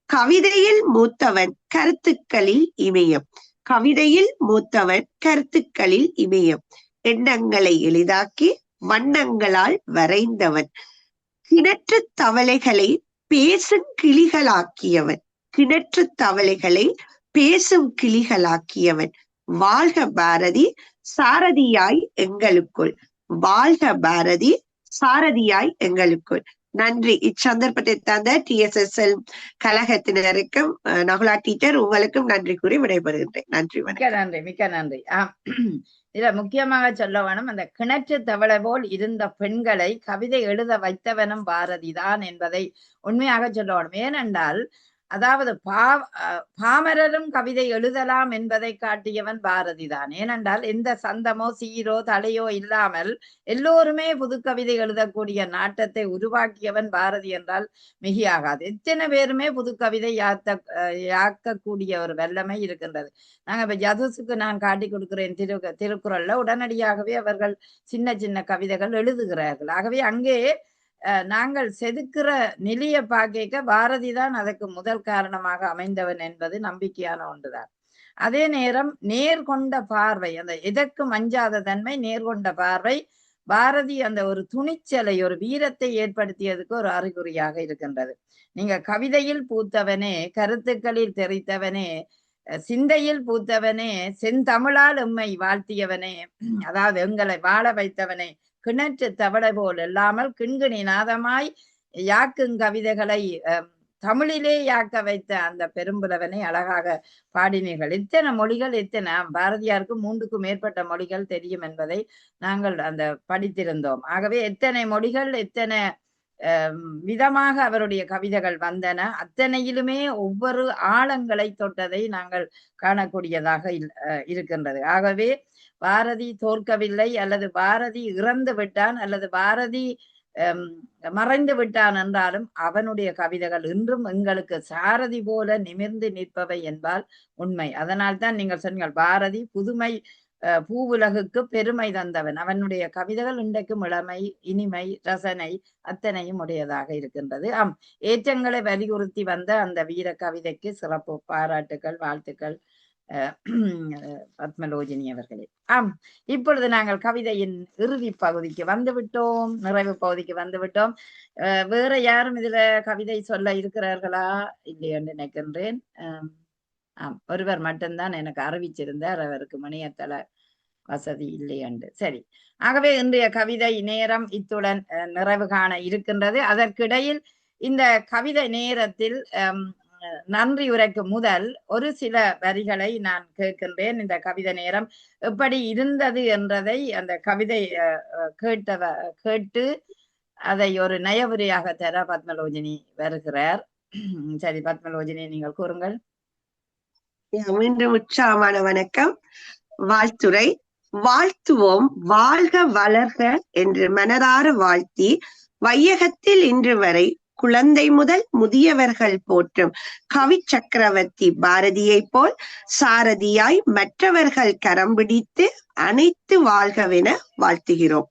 கவிதையில் மூத்தவன் கருத்துக்களில் இமயம். கவிதையில் மூத்தவன் கருத்துக்களில் இமயம். எண்ணங்களை எளிதாக்கி வண்ணங்களால் வரைந்தவன். கிணற்று தவளைகளை பேசும் கிளிகளாக்கியவன். கிணற்று தவளைகளை பேசும் கிளிகளாக்கியவன். வாழ்க பாரதி சாரதியாய் எங்களுக்குள். வாழ்க பாரதி சாரதியாய் எங்களுக்குள். நன்றி. இச்சந்தர்ப்பத்தை தந்த TSSL கழகத்தினருக்கும் நகுலா டீச்சர் உங்களுக்கும் நன்றி கூறி விடைபெறுகின்றேன். நன்றி. மிக்க நன்றி, மிக்க நன்றி. இதுல முக்கியமாக சொல்ல வேணும், அந்த கிணற்று தவளை போல் இருந்த பெண்களை கவிதை எழுத வைத்தவனும் பாரதிதான் என்பதை உண்மையாக சொல்ல வேணும். ஏனென்றால் அதாவது பாமரரும் கவிதை எழுதலாம் என்பதை காட்டியவன் பாரதிதான். ஏனென்றால் எந்த சந்தமோ சீரோ தலையோ இல்லாமல் எல்லோருமே புது கவிதை எழுதக்கூடிய நாட்டத்தை உருவாக்கியவன் பாரதி என்றால் மிகையாகாது. எத்தனை பேருமே புது கவிதை யாக்கக்கூடிய ஒரு வல்லமை இருக்கின்றது. நாங்க இப்ப ஜதுசுக்கு நான் காட்டி கொடுக்கிறேன் திருக்குறள்ல உடனடியாகவே அவர்கள் சின்ன சின்ன கவிதைகள் எழுதுகிறார்கள். ஆகவே அங்கே நாங்கள் செதுக்கிற நிலைய பார்க்க பாரதி தான் அதற்கு முதல் காரணமாக அமைந்தவன் என்பது நம்பிக்கையான ஒன்றுதான். அதே நேரம் நேர்கொண்ட பார்வை, அந்த எதற்கும் அஞ்சாத தன்மை, நேர்கொண்ட பார்வை பாரதி அந்த ஒரு துணிச்சலை, ஒரு வீரத்தை ஏற்படுத்தியதுக்கு ஒரு அறிகுறியாக இருக்கின்றது. நீங்க கவிதையில் பூத்தவனே, கருத்துக்களில் தெரித்தவனே, சிந்தையில் பூத்தவனே, செந்தமிழால் எம்மை வாழ்த்தியவனே, அதாவது எங்களை வாழ வைத்தவனே, கிணற்று தவளை போல் இல்லாமல் கிண்கிணி நாதமாய் யாக்குங் கவிதைகளை தமிழிலே யாக்க வைத்த அந்த பெரும்புலவனை அழகாக பாடினீர்கள். இத்தனை மொழிகள், இத்தனை பாரதியாருக்கு 3க்கும் மேற்பட்ட மொழிகள் தெரியும் என்பதை நாங்கள் அந்த படித்திருந்தோம். ஆகவே எத்தனை மொழிகள், எத்தனை விதமாக அவருடைய கவிதைகள் வந்தன, அத்தனையிலுமே ஒவ்வொரு ஆழங்களை தொட்டதை நாங்கள் காணக்கூடியதாக இருக்கின்றது. ஆகவே பாரதி தோற்கவில்லை, அல்லது பாரதி இறந்து விட்டான், அல்லது பாரதி மறைந்து விட்டான் என்றாலும் அவனுடைய கவிதைகள் இன்றும் எங்களுக்கு சாரதி போல நிமிர்ந்து நிற்பவை என்பால் உண்மை. அதனால் தான் நீங்கள் சொன்னீர்கள் பாரதி புதுமை பூவுலகுக்கு பெருமை தந்தவன். அவனுடைய கவிதைகள் இன்றைக்கும் இளமை, இனிமை, ரசனை அத்தனையும் உடையதாக இருக்கின்றது. ஏற்றங்களை வலியுறுத்தி வந்த அந்த வீர கவிதைக்கு சிறப்பு பாராட்டுகள், வாழ்த்துக்கள் பத்மலோஜினி அவர்களே. இப்பொழுது நாங்கள் கவிதையின் இறுதி பகுதிக்கு வந்துவிட்டோம், நிறைவு பகுதிக்கு வந்துவிட்டோம். வேற யாரும் இதுல கவிதை சொல்ல இருக்கிறார்களா இல்லையென்று நினைக்கின்றேன். ஒருவர் மட்டும்தான் எனக்கு அறிவிச்சிருந்தார், அவருக்கு இணையதள வசதி இல்லை என்று. சரி, ஆகவே இன்றைய கவிதை நேரம் இத்துடன் நிறைவு காண இருக்கின்றது. அதற்கிடையில் இந்த கவிதை நேரத்தில் நன்றி உரைக்கு முதல் ஒரு சில வரிகளை நான் கேட்கின்றேன். இந்த கவிதை நேரம் எப்படி இருந்தது என்றதை அந்த கவிதை கேட்டு அதை ஒரு நயவுரையாக தர பத்மலோஜினி வருகிறார். சரி பத்மலோஜினி, நீங்கள் கூறுங்கள். மீண்டும் உற்சாகமான வணக்கம். வாழ்த்துரை. வாழ்த்துவோம் வாழ்க வளர்க என்று மனதார வாழ்த்தி வையகத்தில் இன்று வரை குழந்தை முதல் முதியவர்கள் போற்றும் கவி சக்கரவர்த்தி பாரதியை போல் சாரதியாய் மற்றவர்கள் கரம் பிடித்து அனைத்து வாழ்கவென வாழ்த்துகிறோம்.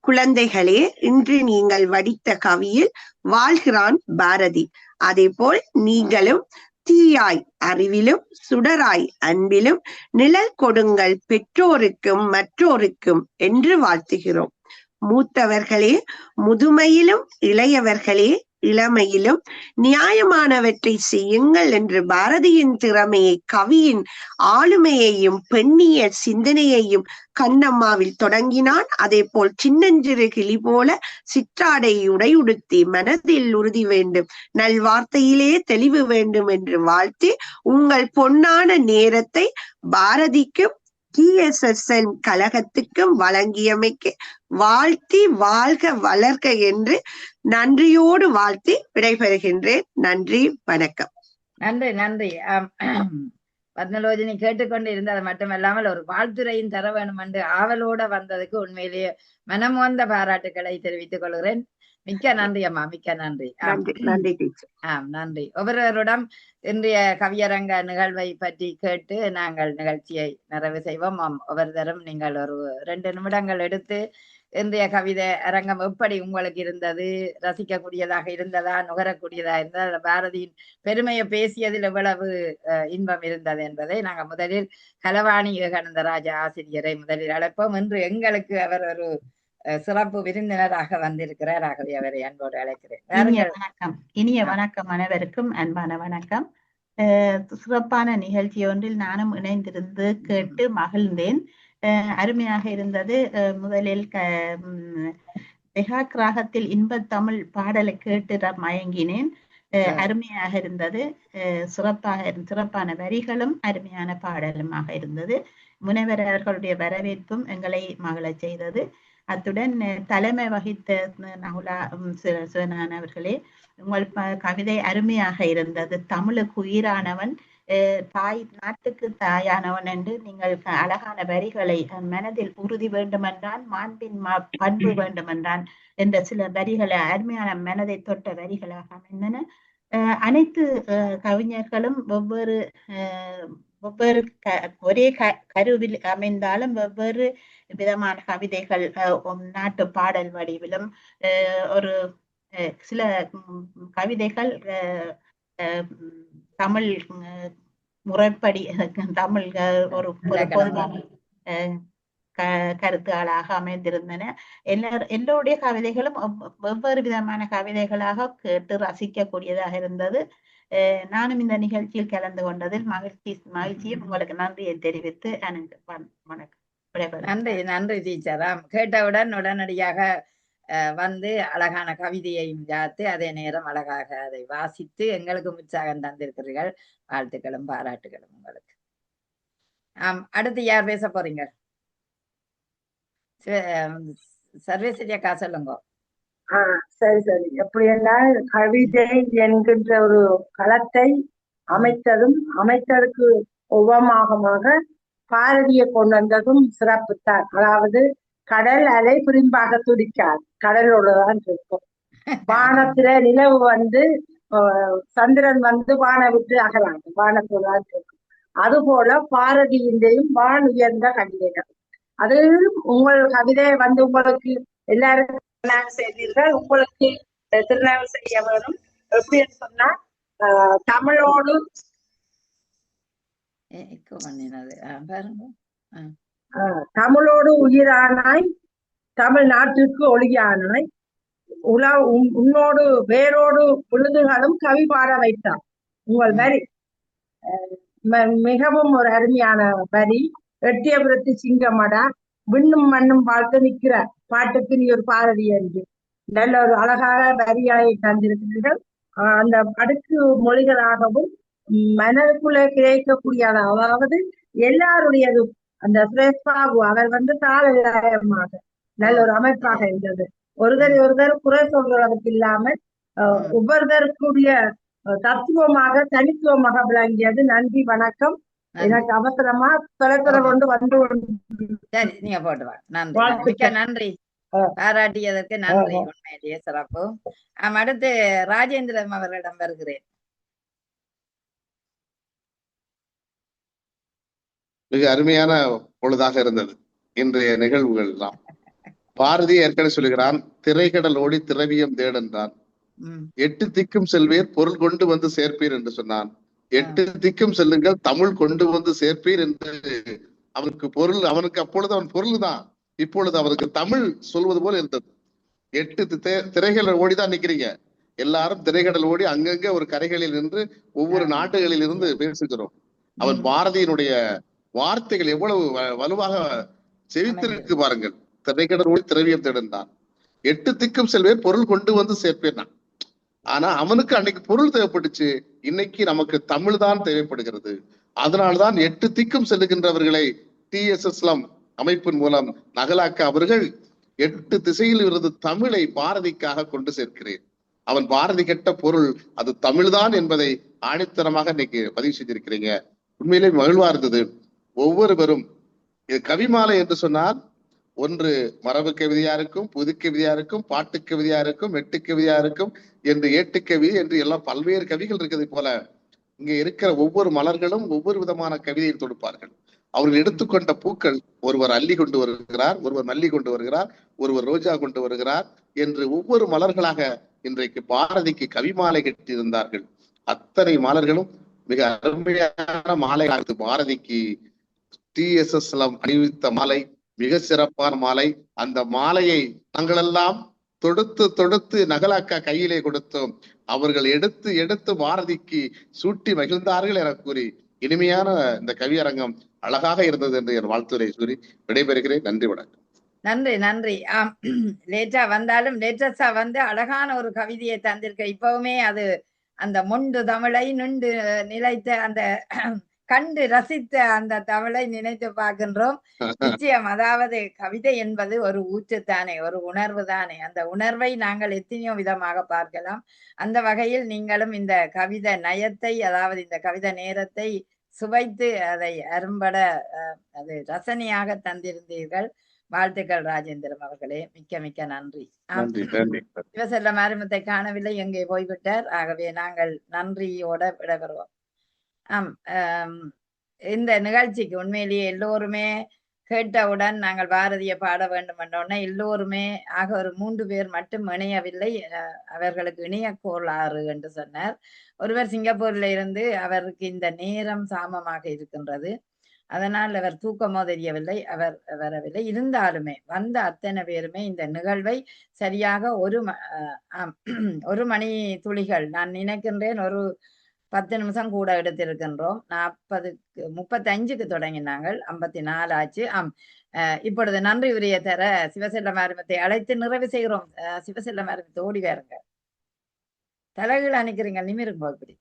குழந்தைகளே, இன்று நீங்கள் வடித்த கவியில் வாழ்கிறான் பாரதி. அதே போல் நீங்களும் தீயாய் அறிவிலும் சுடராய் அன்பிலும் நிழல் கொடுங்கள் பெற்றோருக்கும் மற்றோருக்கும் என்று வாழ்த்துகிறோம். மூத்தவர்களே, முதுமையிலும் இளையவர்களே இளமையிலும் நியாயமானவற்றை செய்யுங்கள் என்று பாரதியின் திறமையை, கவியின் ஆளுமையையும் பெண்ணிய சிந்தனையையும் கண்ணம்மாவில் தொடங்கினான். அதே போல் சின்னஞ்சிறு கிளி போல சிற்றாடை உடையுடுத்தி மனதில் உறுதி வேண்டும், நல்வார்த்தையிலே தெளிவு வேண்டும் என்று வாழ்த்தி உங்கள் பொன்னான நேரத்தை பாரதிக்கும் TSSN கழகத்துக்கும் வழங்கியமைக்கு வாழ்த்தி வாழ்க வளர்க என்று நன்றியோடு வாழ்த்தி விடைபெறுகின்றேன். நன்றி, வணக்கம். நன்றி நன்றி. பத்மலோஜினி கேட்டுக்கொண்டு இருந்தது மட்டுமல்லாமல் ஒரு வாழ்த்துரையும் தர வேணும் என்று ஆவலோட வந்ததுக்கு உண்மையிலேயே மனமோந்த பாராட்டுக்களை தெரிவித்துக் கொள்கிறேன். மிக்க நன்றி அம்மா, மிக்க நன்றி. நன்றி டீச்சர். நன்றி. ஒவ்வொருவரிடம் இன்றைய கவியரங்க நிகழ்வை பற்றி கேட்டு நாங்கள் நிகழ்ச்சியை நிறைவு செய்வோம். ஒவ்வொருத்தரும் நீங்கள் ஒரு 2 நிமிடங்கள் எடுத்து இன்றைய கவிதை அரங்கம் எப்படி உங்களுக்கு இருந்தது, ரசிக்கக்கூடியதாக இருந்ததா, நுகரக்கூடியதா இருந்ததா, பாரதியின் பெருமையை பேசியதில் எவ்வளவு இன்பம் இருந்தது என்பதை நாங்கள் முதலில் கலவாணி யோகானந்தராஜா ஆசிரியரை முதலில் அழைப்போம். இன்று எங்களுக்கு அவர் ஒரு சிறப்பு விருந்தினராக வந்திருக்கிறார். ஆகவே அவரை அன்போடு அழைக்கிறேன். வணக்கம், இனிய வணக்கம் அனைவருக்கும் அன்பான வணக்கம். சிறப்பான நிகழ்ச்சி ஒன்றில் நானும் இணைந்திருந்து கேட்டு மகிழ்ந்தேன். அருமையாக இருந்தது. முதலில் பெஹாக் ராகத்தில் இன்பத்தமிழ் பாடலை கேட்டு மயங்கினேன். அருமையாக இருந்தது. சிறப்பான வரிகளும் அருமையான பாடலுமாக இருந்தது. முனைவர் அவர்களுடைய வரவேற்பும் எங்களை மகிழச் செய்தது. அத்துடன் தலைமை வகித்த நகுலா சிவனான் அவர்களே, உங்கள் கவிதை அருமையாக இருந்தது. தமிழுக்கு உயிரானவன், தாய் நாட்டுக்கு தாயானவன் என்று நீங்கள் அழகான வரிகளை, மனதில் உறுதி வேண்டுமென்றான், மாண்பின் பண்பு வேண்டுமென்றான் என்ற சில வரிகளை அருமையான மனதை தொட்ட வரிகளாக அமைந்தன. அனைத்து கவிஞர்களும் ஒரே கருவில் அமைந்தாலும் வெவ்வேறு விதமான கவிதைகள், நாட்டு பாடல் வடிவிலும் ஒரு சில கவிதைகள் தமிழ் முறைப்படி தமிழ் ஒரு பொதுவான கருத்துகளாக அமைந்திருந்தன. எல்லோருடைய கவிதைகளும் வெவ்வேறு விதமான கவிதைகளாக கேட்டு ரசிக்கக்கூடியதாக இருந்தது. நானும் இந்த நிகழ்ச்சியில் கலந்து கொண்டதில் மகிழ்ச்சியும் உங்களுக்கு நன்றியை தெரிவித்து வணக்கம். நன்றி நன்றி டீச்சராம். கேட்டவுடன் உடனடியாக வந்து அழகான கவிதையையும் பார்த்து அதே நேரம் அழகாக அதை வாசித்து எங்களுக்கு உற்சாகம் தந்திருக்கிறீர்கள். வாழ்த்துக்களும் பாராட்டுகளும் உங்களுக்கு. அடுத்து யார் பேச போறீங்க? சர்வேஸ்வரியா சொல்லுங்க. சரி. எப்படி என்றால் கவிதை என்கின்ற ஒரு களத்தை அமைத்ததுக்கு உபமாகமாக பாரதியை கொண்டு வந்ததும் சிறப்புத்தான். அதாவது கடல் அலை புரிம்பாக துடிக்காது, கடலோடுதான் இருக்கும். வானத்துல நிலவு வந்து சந்திரன் வந்து வானை விட்டு அகலாது, வானத்துதான் இருக்கும். அதுபோல பாரதியின்றையும் வான் உயர்ந்த கவிதைகள். அது உங்கள் கவிதை வந்து உங்களுக்கு எல்லாரும் செய்தீர்கள், உங்களுக்கு திருநாள் செய்ய வேணும். எப்படின்னு சொன்னா தமிழோடு தமிழோடு உயிரானாய், தமிழ்நாட்டிற்கு ஒளியானாய், உன்னோடு வேரோடு பொழுதுகளும் கவி பாட வைத்தார். உங்கள் வரி மிகவும் ஒரு அருமையான வரி. எட்டியபுரத்து சிங்கமடா, விண்ணும் மண்ணும் வாழ்த்து நிற்கிற பாட்டுக்கு நீ ஒரு பாரதி என்று நல்ல ஒரு அழகாக வரிகளை தந்திருக்கிறீர்கள். அந்த அடுக்கு மொழிகளாகவும் மனதுக்குள்ளே கிடைக்கக்கூடியத, அதாவது எல்லாருடையதும். அந்த சுரேஷ்பாபு அவர் வந்து தாளமாக நல்ல ஒரு அமைப்பாக இருந்தது. ஒருவர் குறை சொல்றதுக்கு இல்லாமல் ஒவ்வொருவருக்குரிய தத்துவமாக தனித்துவமாக விளங்கியது. நன்றி, வணக்கம். எனக்கு அவசரமா தொலைத்தொடர் கொண்டு வந்து நீங்க போட்டுவாங்க. நன்றி, நன்றி. பாராட்டியதற்கு நன்றி, உண்மையிலேயே சிறப்பு. அடுத்து ராஜேந்திரன் அவர்களிடம் வருகிறேன். மிக அருமையான பொழுதாக இருந்தது இன்றைய நிகழ்வுகள் எல்லாம். பாரதி ஏற்கனவே சொல்லுகிறான், திரைக்கடல் ஓடி திரவியம் தேடென்றான், 8 திக்கும் செல்வீர் பொருள் கொண்டு வந்து சேர்ப்பீர் என்று சொன்னான். 8 திக்கும் செல்லுங்கள் தமிழ் கொண்டு வந்து சேர்ப்பீர் என்று அவனுக்கு பொருள், அவனுக்கு அப்பொழுது அவன் பொருள் தான், இப்பொழுது அவனுக்கு தமிழ் சொல்வது போல இருந்தது. 8 திரைகள் ஓடிதான் நிக்கிறீங்க, எல்லாரும் திரைக்கடல் ஓடி அங்கங்க ஒரு கரைகளில் நின்று ஒவ்வொரு நாடுகளில் இருந்து பேசுகிறோம். அவன் பாரதியினுடைய வார்த்தைகள் எவ்வளவு வலுவாக செவித்திருக்கு பாருங்கள். திரைக்கடல் ஓடி திரவியம் தேடுந்தான், 8 திக்கும் செல்வேன் பொருள் கொண்டு வந்து சேர்ப்பேன். ஆனா அவனுக்கு அன்னைக்கு பொருள் தேவைப்பட்டுச்சு, இன்னைக்கு நமக்கு தமிழ் தான் தேவைப்படுகிறது. அதனால்தான் 8 திக்கும் செல்லுகின்றவர்களை TSSLM அமைப்பின் மூலம் நகலாக்க அவர்கள் 8 திசையில் இருந்து தமிழை பாரதிக்காக கொண்டு சேர்க்கிறேன். அவன் பாரதி கெட்ட பொருள் அது தமிழ்தான் என்பதை ஆணித்தரமாக இன்னைக்கு பதிவு செஞ்சிருக்கிறீங்க. உண்மையிலே மகிழ்வா இருந்தது. ஒவ்வொருவரும் இது கவிமாலை என்று சொன்னால் ஒன்று மரபு கவிதையா இருக்கும், புது கவிதையா இருக்கும், பாட்டு கவிதையா இருக்கும், மெட்டு கவிதையா இருக்கும், என்று ஏட்டுக்கவி என்று எல்லாம் பல்வேறு கவிகள் இருக்கிறது போல இங்க இருக்கிற ஒவ்வொரு மலர்களும் ஒவ்வொரு விதமான கவிதையை தொடுப்பார்கள். அவர்கள் எடுத்துக்கொண்ட பூக்கள், ஒருவர் அல்லி கொண்டு வருகிறார், ஒருவர் மல்லி கொண்டு வருகிறார், ஒருவர் ரோஜா கொண்டு வருகிறார் என்று ஒவ்வொரு மலர்களாக இன்றைக்கு பாரதிக்கு கவிமாலை கட்டியிருந்தார்கள். அத்தனை மலர்களும் மிக அருமையான மாலையாக பாரதிக்கு TSSLM அணிவித்த மாலை மிக சிறப்பான மாலை. அந்த மாலையை நாங்களெல்லாம் தொடுத்து தொடுத்து நகலாக்கா கையிலே கொடுத்தோம். அவர்கள் எடுத்து எடுத்து பாரதிக்கு சூட்டி மகிழ்ந்தார்கள் என கூறி இனிமையான இந்த கவியரங்கம் அழகாக இருந்தது என்று என் வாழ்த்துரை கூறி விடைபெறுகிறேன். நன்றி, வணக்கம். நன்றி நன்றி. லேட்டா வந்தாலும் லேட்டஸ்டா வந்து அழகான ஒரு கவிதையை தந்திருக்க. இப்பவுமே அது அந்த மொண்டு தமிழை நின்று நிலைத்த அந்த கண்டு ரசித்த அந்த தமிழை நினைத்து பார்க்கின்றோம். நிச்சயம், அதாவது கவிதை என்பது ஒரு ஊற்று தானே, ஒரு உணர்வு தானே. அந்த உணர்வை நாங்கள் எத்தனையோ விதமாக பார்க்கலாம். அந்த வகையில் நீங்களும் இந்த கவிதை நயத்தை, அதாவது இந்த கவிதை நேரத்தை சுவைத்து அதை அரும்பட அது ரசனையாக தந்திருந்தீர்கள். வாழ்த்துக்கள் ராஜேந்திரம் அவர்களே, மிக்க மிக்க நன்றி. சிவசெல்லம் ஆரம்பத்தை காணவில்லை, எங்கே போய்விட்டார். ஆகவே நாங்கள் நன்றியோட விடைபெறுவோம். இந்த நிகழ்ச்சிக்கு உண்மையிலேயே எல்லோருமே கேட்டவுடன் நாங்கள் பாரதிய பாட வேண்டும் என்றோன்னா எல்லோருமே ஆக ஒரு 3 பேர் மட்டும் இணையவில்லை. அவர்களுக்கு இணைய கோளாறு என்று சொன்னார். ஒருவர் சிங்கப்பூர்ல இருந்து, அவருக்கு இந்த நேரம் சாமமாக இருக்கின்றது, அதனால் அவர் தூக்கமோ தெரியவில்லை, அவர் வரவில்லை. இருந்தாலுமே வந்த அத்தனை பேருமே இந்த நிகழ்வை சரியாக 1 மணி துளிகள், நான் நினைக்கின்றேன் ஒரு 10 நிமிஷம் கூட எடுத்திருக்கின்றோம். 35க்கு தொடங்கினாங்கள், 54 ஆச்சு. இப்பொழுது நன்றி உரிய தர சிவசெல்லம் ஆரம்பத்தை அழைத்து நிறைவு செய்கிறோம். சிவசெல்லம் ஆரம்பத்தை ஓடி வாருங்க, தலைகள் அணிக்கிறீங்க, நிமிருங்க. இப்படி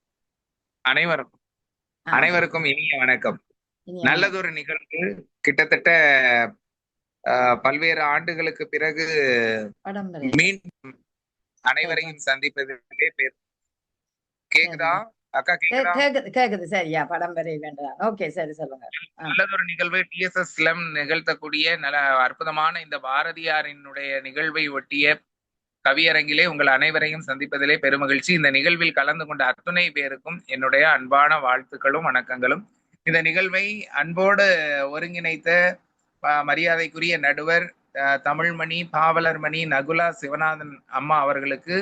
அனைவருக்கும் இனிய வணக்கம். நல்லதொரு நிகழ்வு. கிட்டத்தட்ட பல்வேறு ஆண்டுகளுக்கு பிறகு மீண்டும் அனைவரையும் சந்திப்பதிலே கேக்குதா அக்கா? கேக்குது. சரியா, படம் வரை வேண்டாம். ஓகே, சரி, சொல்லுங்க. நல்லதொரு நிகழ்வு TSSLM நிகழ்த்தக்கூடிய நல்ல அற்புதமான இந்த பாரதியாரினுடைய நிகழ்வை ஒட்டிய கவியரங்கிலே உங்கள் அனைவரையும் சந்திப்பதிலே பெருமகிழ்ச்சி. இந்த நிகழ்வில் கலந்து கொண்ட அத்துணை பேருக்கும் என்னுடைய அன்பான வாழ்த்துக்களும் வணக்கங்களும். இந்த நிகழ்வை அன்போடு ஒருங்கிணைத்த மரியாதைக்குரிய நடுவர் தமிழ்மணி, பாவலர்மணி, நகுலா சிவநாதன் அம்மா அவர்களுக்கு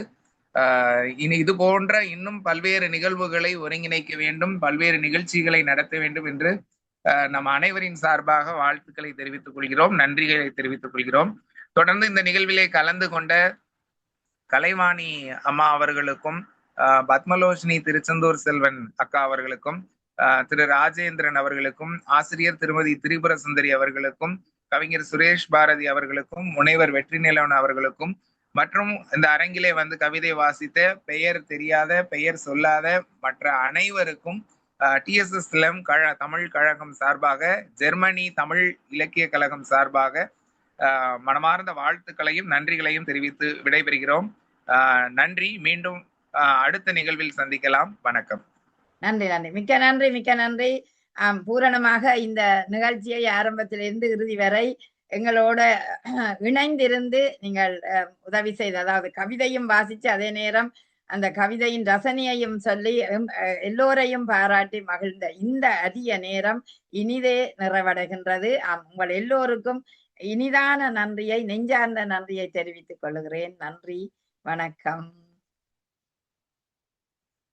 இனி இது போன்ற இன்னும் பல்வேறு நிகழ்வுகளை ஒருங்கிணைக்க வேண்டும், பல்வேறு நிகழ்ச்சிகளை நடத்த வேண்டும் என்று நம் அனைவரின் சார்பாக வாழ்த்துக்களை தெரிவித்துக் கொள்கிறோம், நன்றிகளை தெரிவித்துக் கொள்கிறோம். தொடர்ந்து இந்த நிகழ்விலே கலந்து கொண்ட கலைவாணி அம்மா அவர்களுக்கும், பத்மலோஷினி திருச்செந்தூர் செல்வன் அக்கா அவர்களுக்கும், திரு ராஜேந்திரன் அவர்களுக்கும், ஆசிரியர் திருமதி திரிபுர சுந்தரி அவர்களுக்கும், கவிஞர் சுரேஷ் பாரதி அவர்களுக்கும், முனைவர் வெற்றி நிலவன் அவர்களுக்கும், மற்றும் இந்த அரங்கிலே வந்து கவிதை வாசித்த பெயர் தெரியாத, பெயர் சொல்லாத மற்ற அனைவருக்கும் TSSLM தமிழ் கழகம் சார்பாக, ஜெர்மனி தமிழ் இலக்கிய கழகம் சார்பாக மனமார்ந்த வாழ்த்துக்களையும் நன்றிகளையும் தெரிவித்து விடைபெறுகிறோம். நன்றி. மீண்டும் அடுத்த நிகழ்வில் சந்திக்கலாம். வணக்கம். நன்றி நன்றி, மிக்க நன்றி, மிக்க நன்றி. பூரணமாக இந்த நிகழ்ச்சியை ஆரம்பத்திலிருந்து இறுதி வரை எங்களோட இணைந்திருந்து நீங்கள் உதவி செய்த, அதாவது கவிதையும் வாசிச்சு அதே நேரம் அந்த கவிதையின் ரசனையையும் சொல்லி எல்லோரையும் பாராட்டி மகிழ்ந்த இந்த அரிய நேரம் இனிதே நிறைவடைகின்றது. உங்கள் எல்லோருக்கும் இனிதான நன்றியை, நெஞ்சார்ந்த நன்றியை தெரிவித்துக் கொள்கிறேன். நன்றி, வணக்கம்.